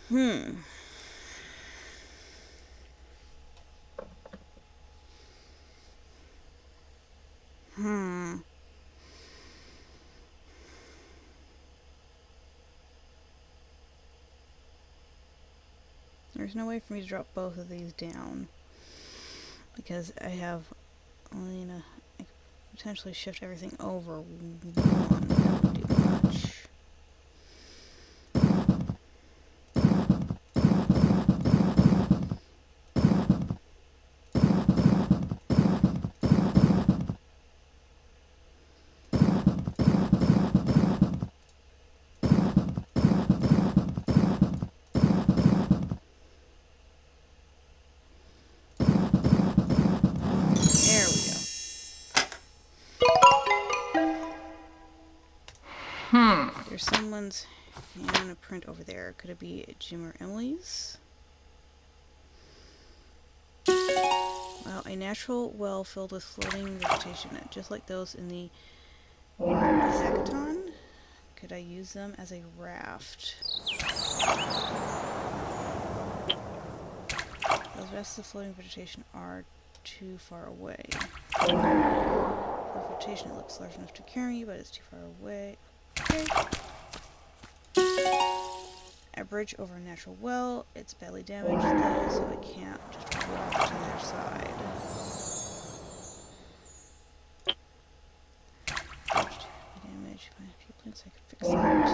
Hmm. Hmm. There's no way for me to drop both of these down because I have only enough. I could potentially shift everything over one. That would do much. There we go. There's someone's hand a print over there. Could it be Jim or Emily's? Wow, a natural well filled with floating vegetation, just like those in the Zachaton. Could I use them as a raft? Those rests of floating vegetation are too far away. The vegetation, it looks large enough to carry, but it's too far away. Okay. A bridge over a natural well. It's badly damaged though, so I can't just walk to the other side. Damage. Find a few plants I could fix that.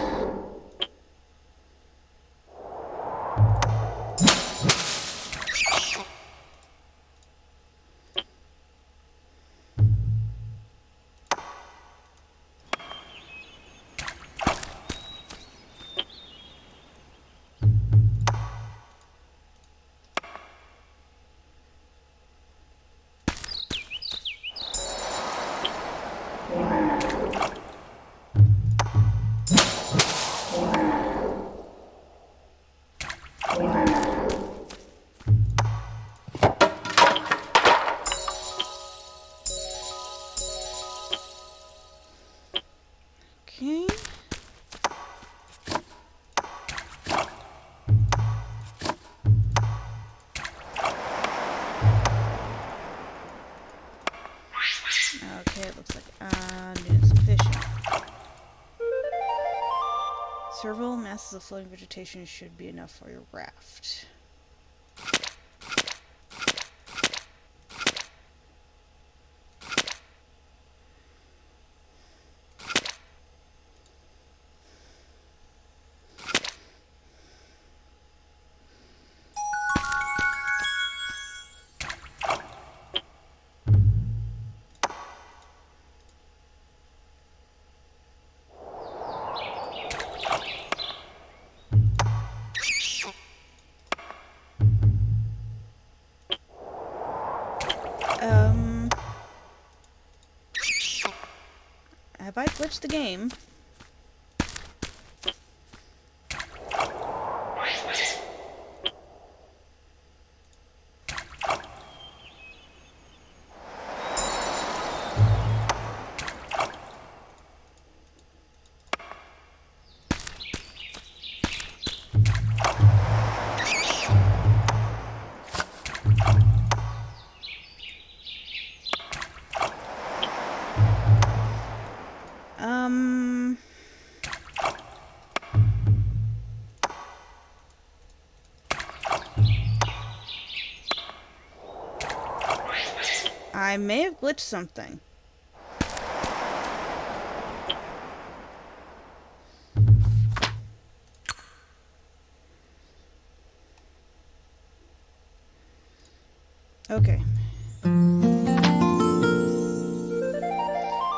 Okay. Okay, it looks like insufficient. Several masses of floating vegetation should be enough for your raft. Have I glitched the game? I may have glitched something. Okay.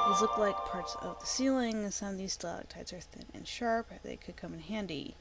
These look like parts of the ceiling. Some of these stalactites are thin and sharp. They could come in handy.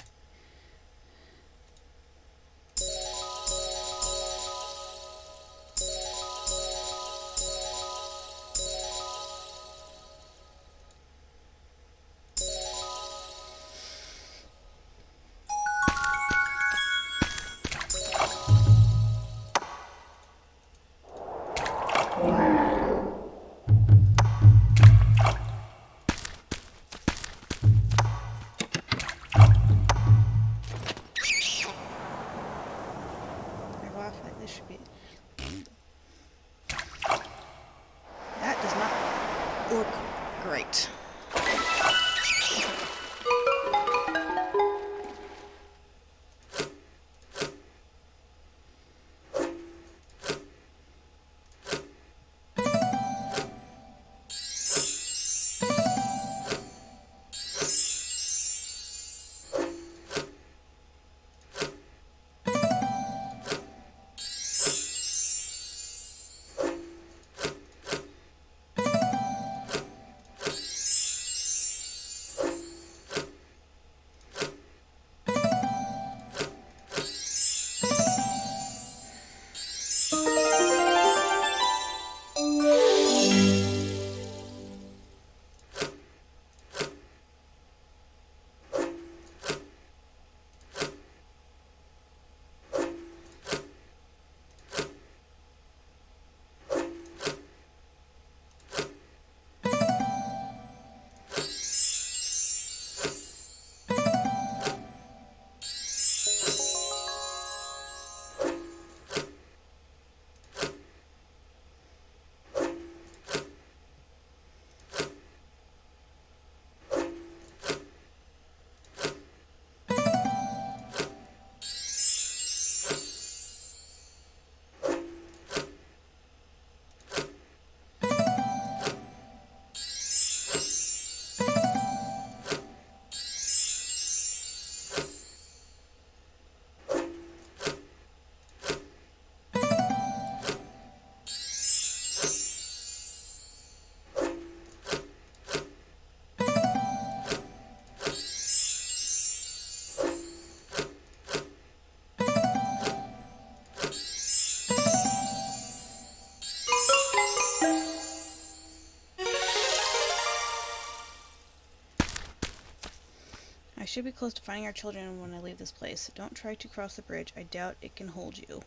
I should be close to finding our children when I leave this place. Don't try to cross the bridge. I doubt it can hold you.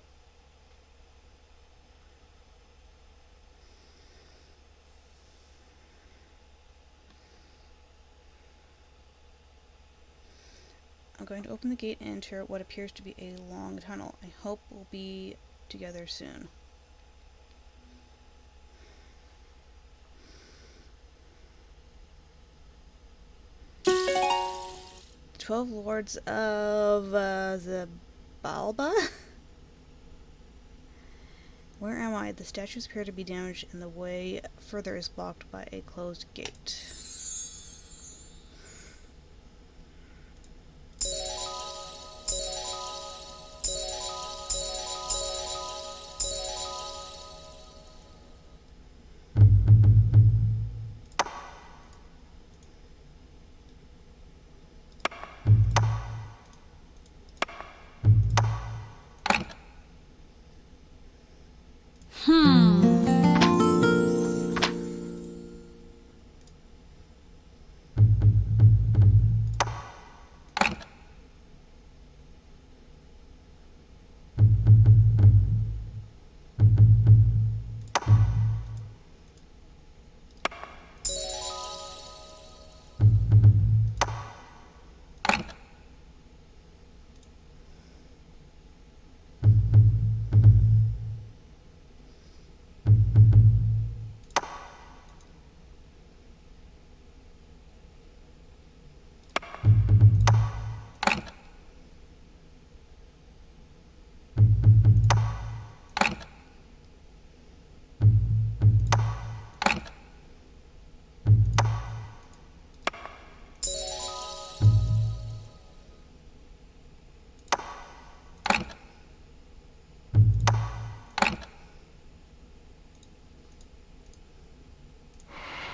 I'm going to open the gate and enter what appears to be a long tunnel. I hope we'll be together soon. The 12 Lords of Xibalba? Where am I? The statues appear to be damaged and the way further is blocked by a closed gate.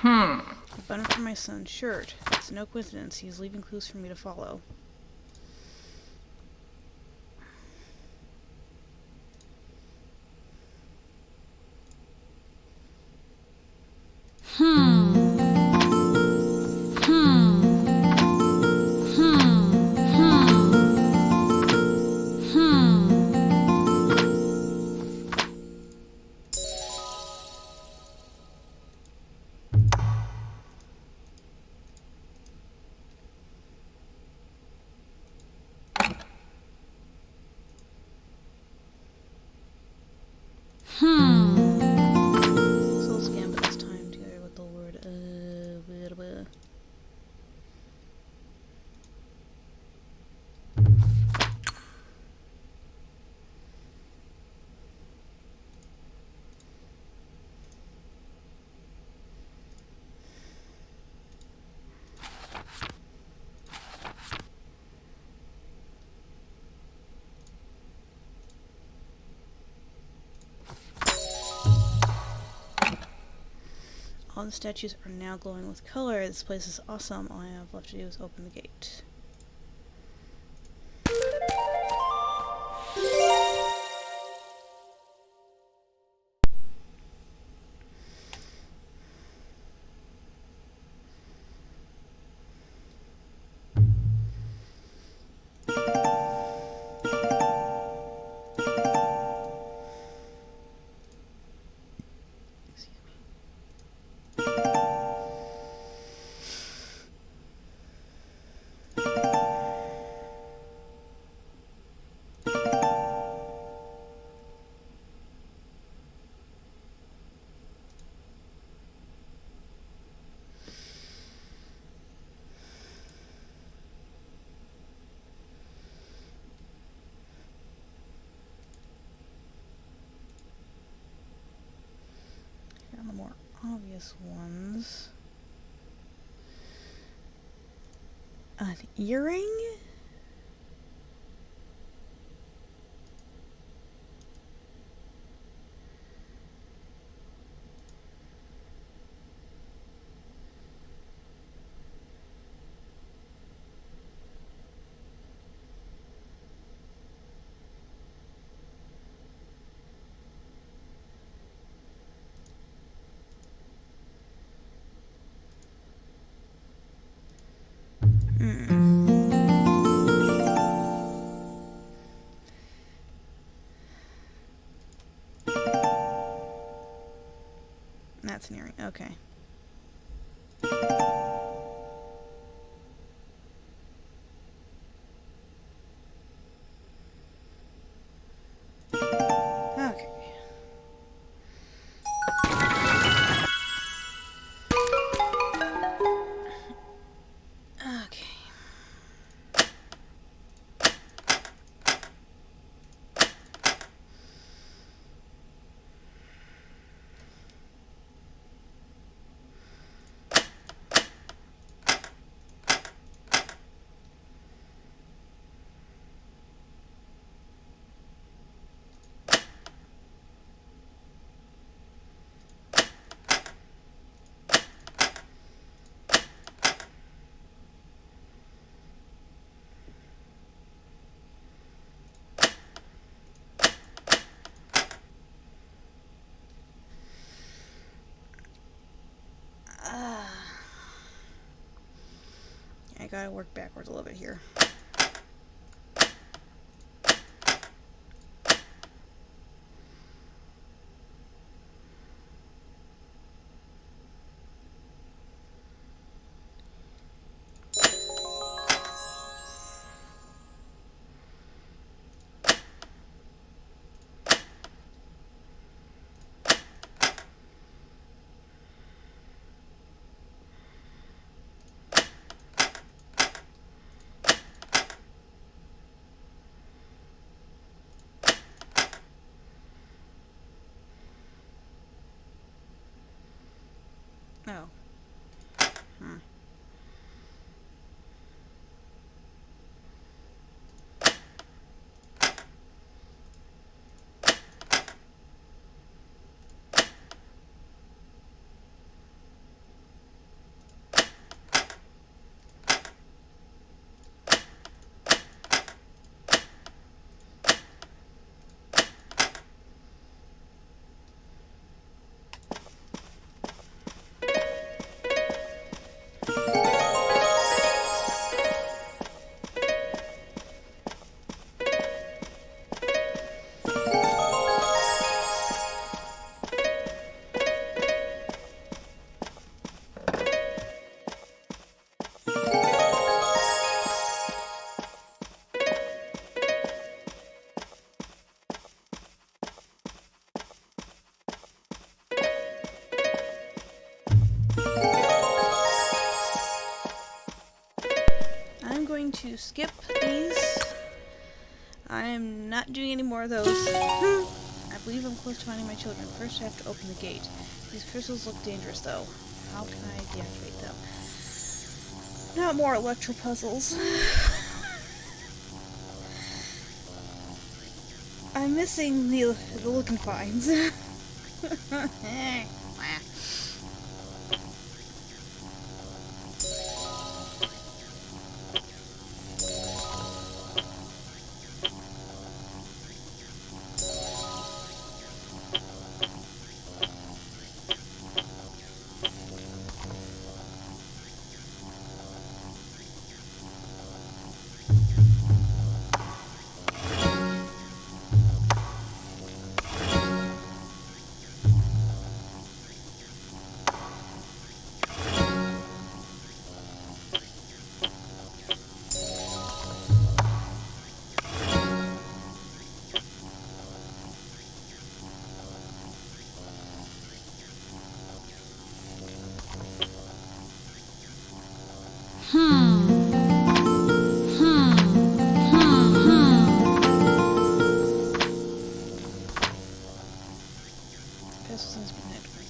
A button for my son's shirt. It's no coincidence. He's leaving clues for me to follow. Soul scan, but this time together with the word blah. All the statues are now glowing with color. This place is awesome. All I have left to do is open the gate. Here are the more obvious ones. An earring? that's an earring. Okay. Okay. Okay. I gotta work backwards a little bit here. Oh. Hmm. I'm going to skip these. I am not doing any more of those. I believe I'm close to finding my children. First I have to open the gate. These crystals look dangerous though. How can I deactivate them? Not more electro puzzles. I'm missing the look and finds.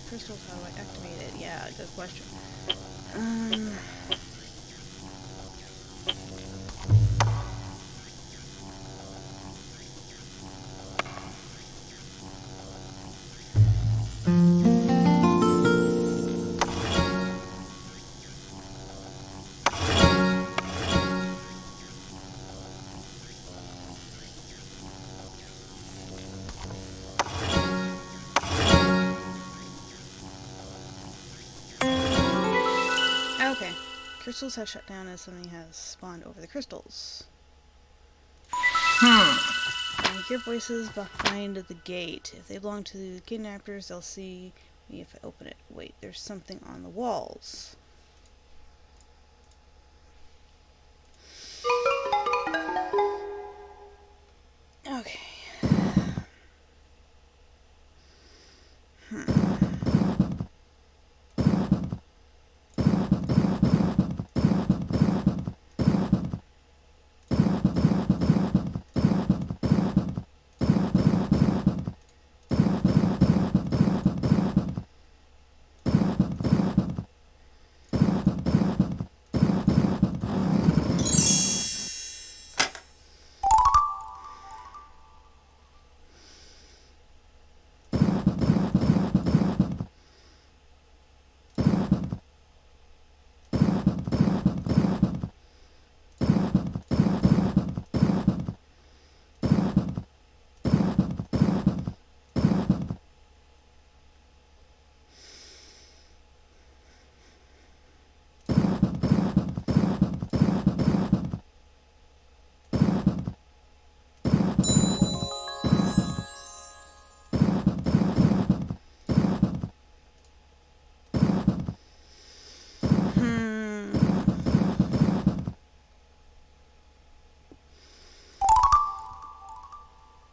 Crystals, how do I activate it? Yeah, good question. Okay. Crystals have shut down as something has spawned over the crystals. I hear voices behind the gate. If they belong to the kidnappers, they'll see Maybe if I open it. Wait, there's something on the walls. Okay.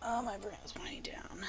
Oh, my brain is winding down.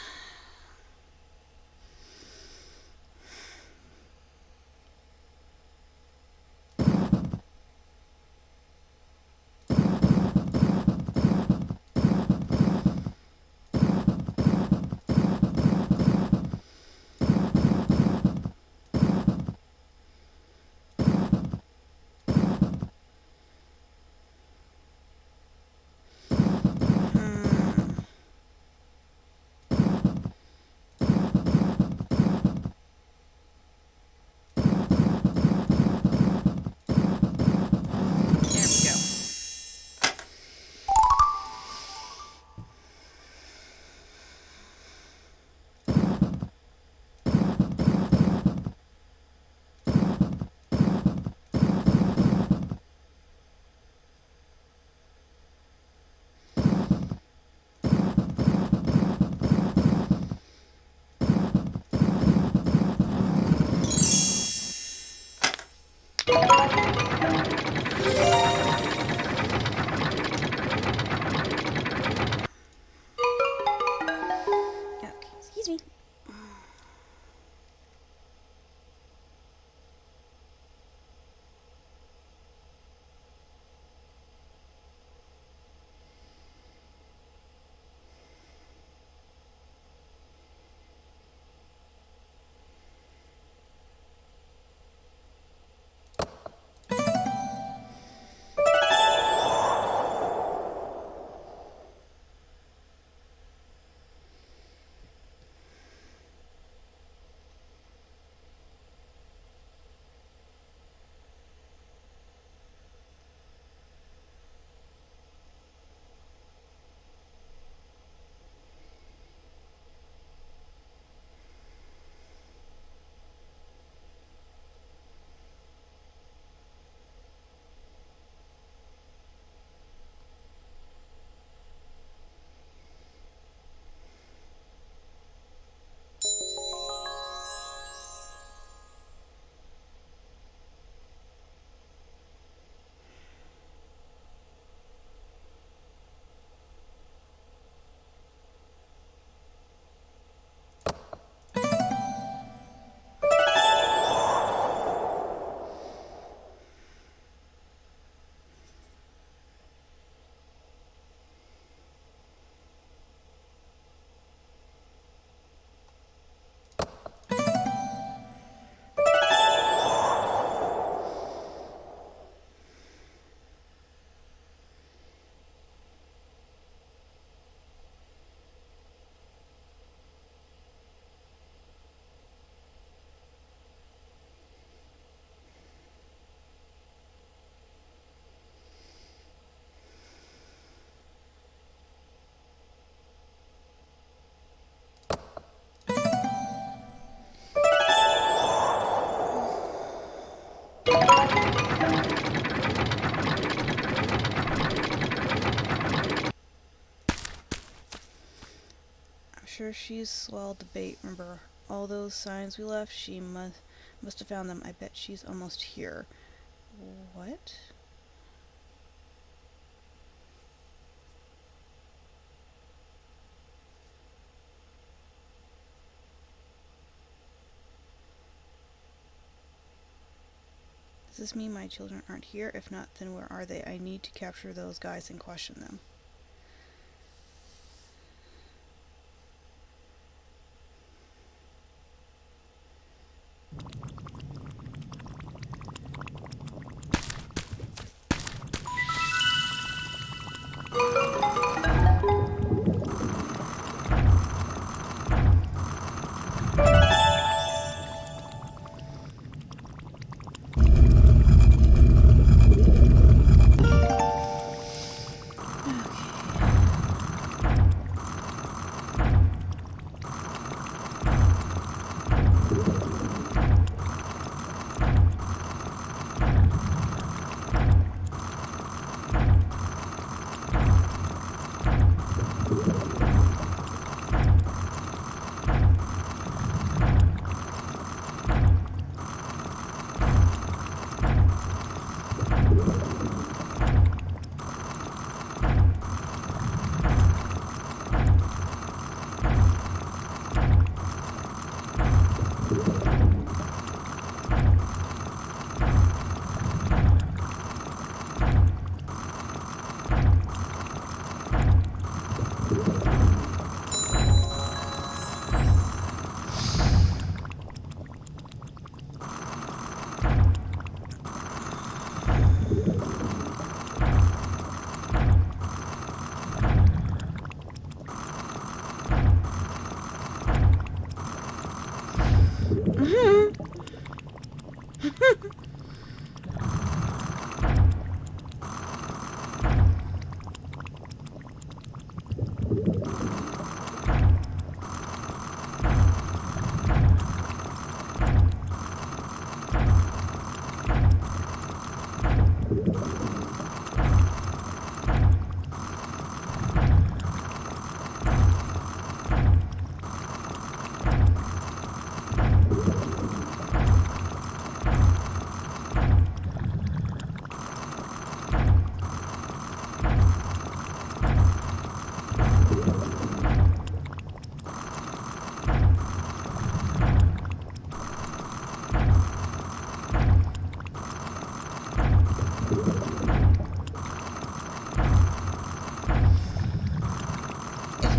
Okay, excuse me. Sure she's swallowed the bait. Remember All those signs we left, she must have found them. I bet she's almost here. What? Does this mean my children aren't here? If not, then where are they? I need to capture those guys and question them.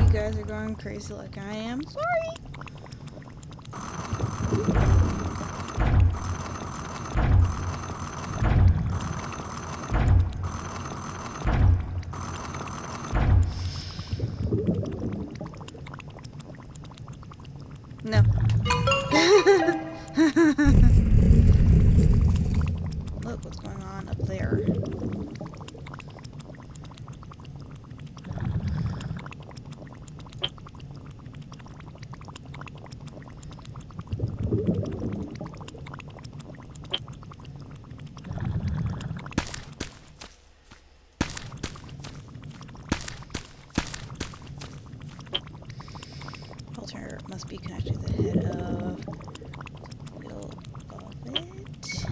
You guys are going crazy like I am. Sorry. No. Look what's going on up there. Alternator must be connected to the head of wheel above it.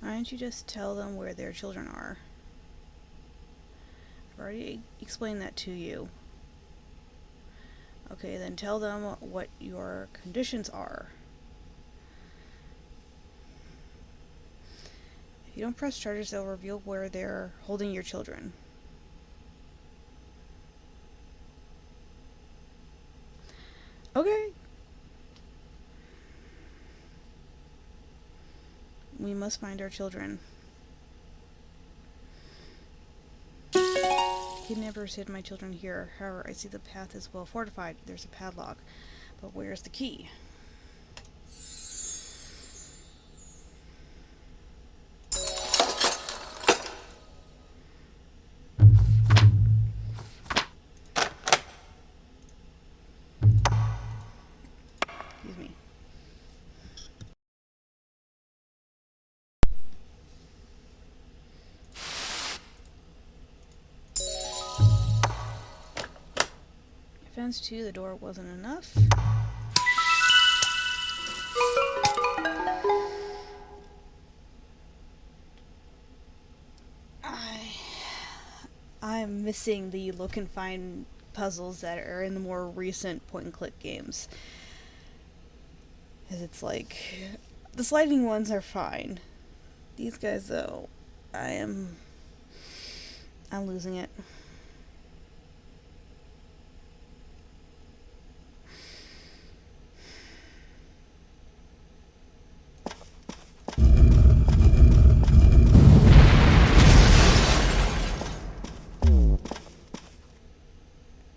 Why don't you just tell them where their children are? I've already explained that to you. Okay, then tell them what your conditions are. If you don't press charges, they'll reveal where they're holding your children. Okay. We must find our children. Kidnappers hid my children here. However, I see the path is well fortified. There's a padlock. But where's the key? Excuse me. Fence 2, the door wasn't enough. I'm missing the look and find puzzles that are in the more recent point and click games. Because it's like, the sliding ones are fine. These guys though, I'm losing it.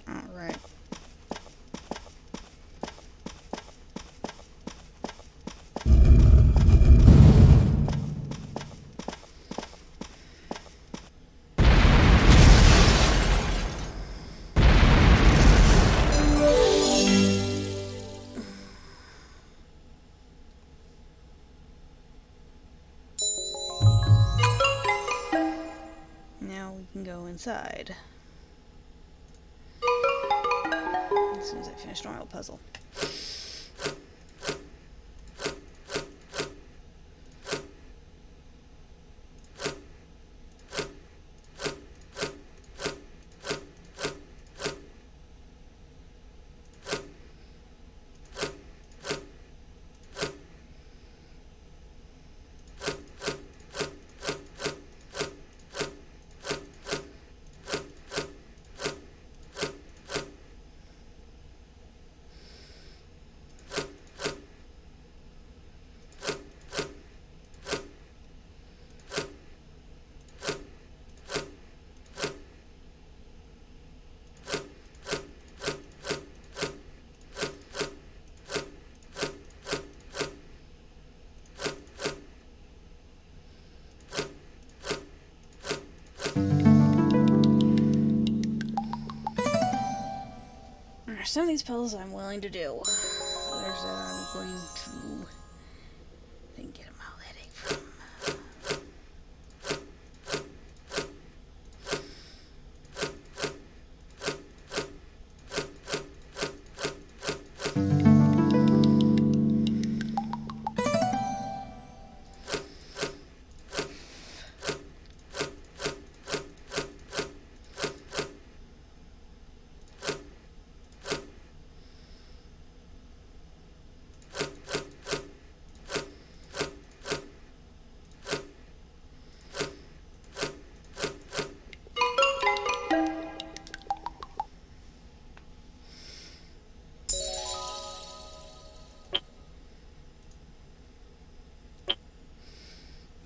Alright. Now we can go inside. As soon as I finish normal puzzle. Some of these puzzles I'm willing to do. Others that I'm going to think get a mild headache from.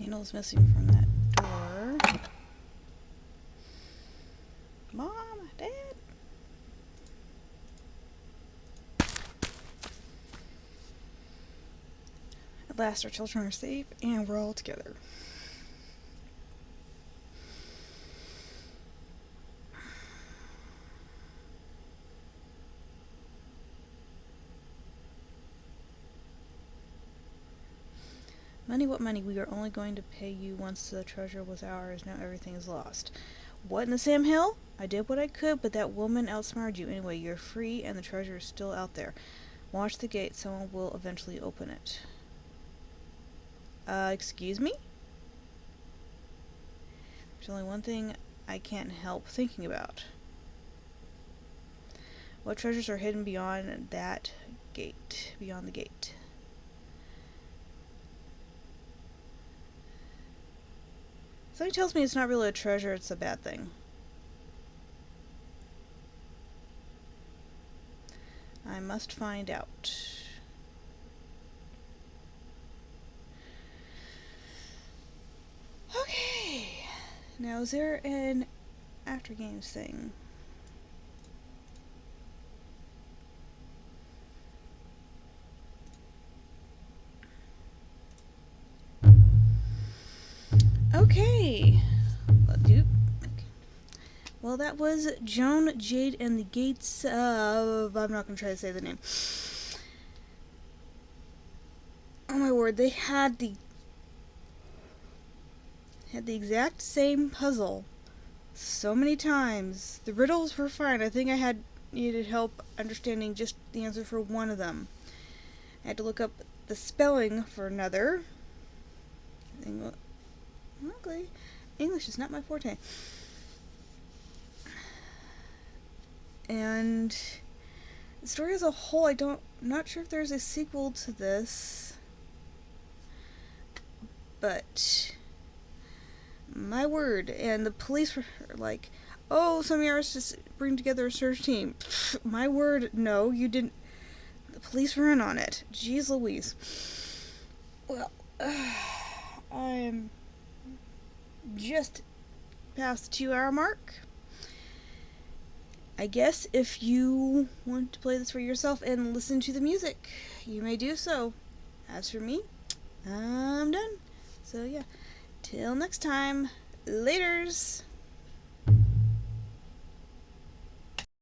Handle's missing from that door. Mom, Dad. At last, our children are safe, and we're all together. Money, what money? We are only going to pay you once the treasure was ours. Now everything is lost. What in the Sam Hill? I did what I could, but that woman outsmarted you. Anyway, you're free, and the treasure is still out there. Watch the gate. Someone will eventually open it. Excuse me? There's only one thing I can't help thinking about. What treasures are hidden beyond that gate? Beyond the gate. Something tells me it's not really a treasure, it's a bad thing. I must find out. Okay. Now, is there an after games thing? Okay. Well, that was Joan, Jade, and the Gates of... I'm not going to try to say the name. Oh my word, they had the exact same puzzle so many times. The riddles were fine. I think I needed help understanding just the answer for one of them. I had to look up the spelling for another. Okay, English is not my forte. And the story as a whole, I'm not sure if there's a sequel to this, but my word. And the police were like, oh, some yards just bring together a search team. Pfft, my word, no, you didn't. The police were in on it. Jeez Louise. Well, I am just past the 2-hour mark. I guess if you want to play this for yourself and listen to the music, you may do so. As for me, I'm done. So yeah, till next time, laters!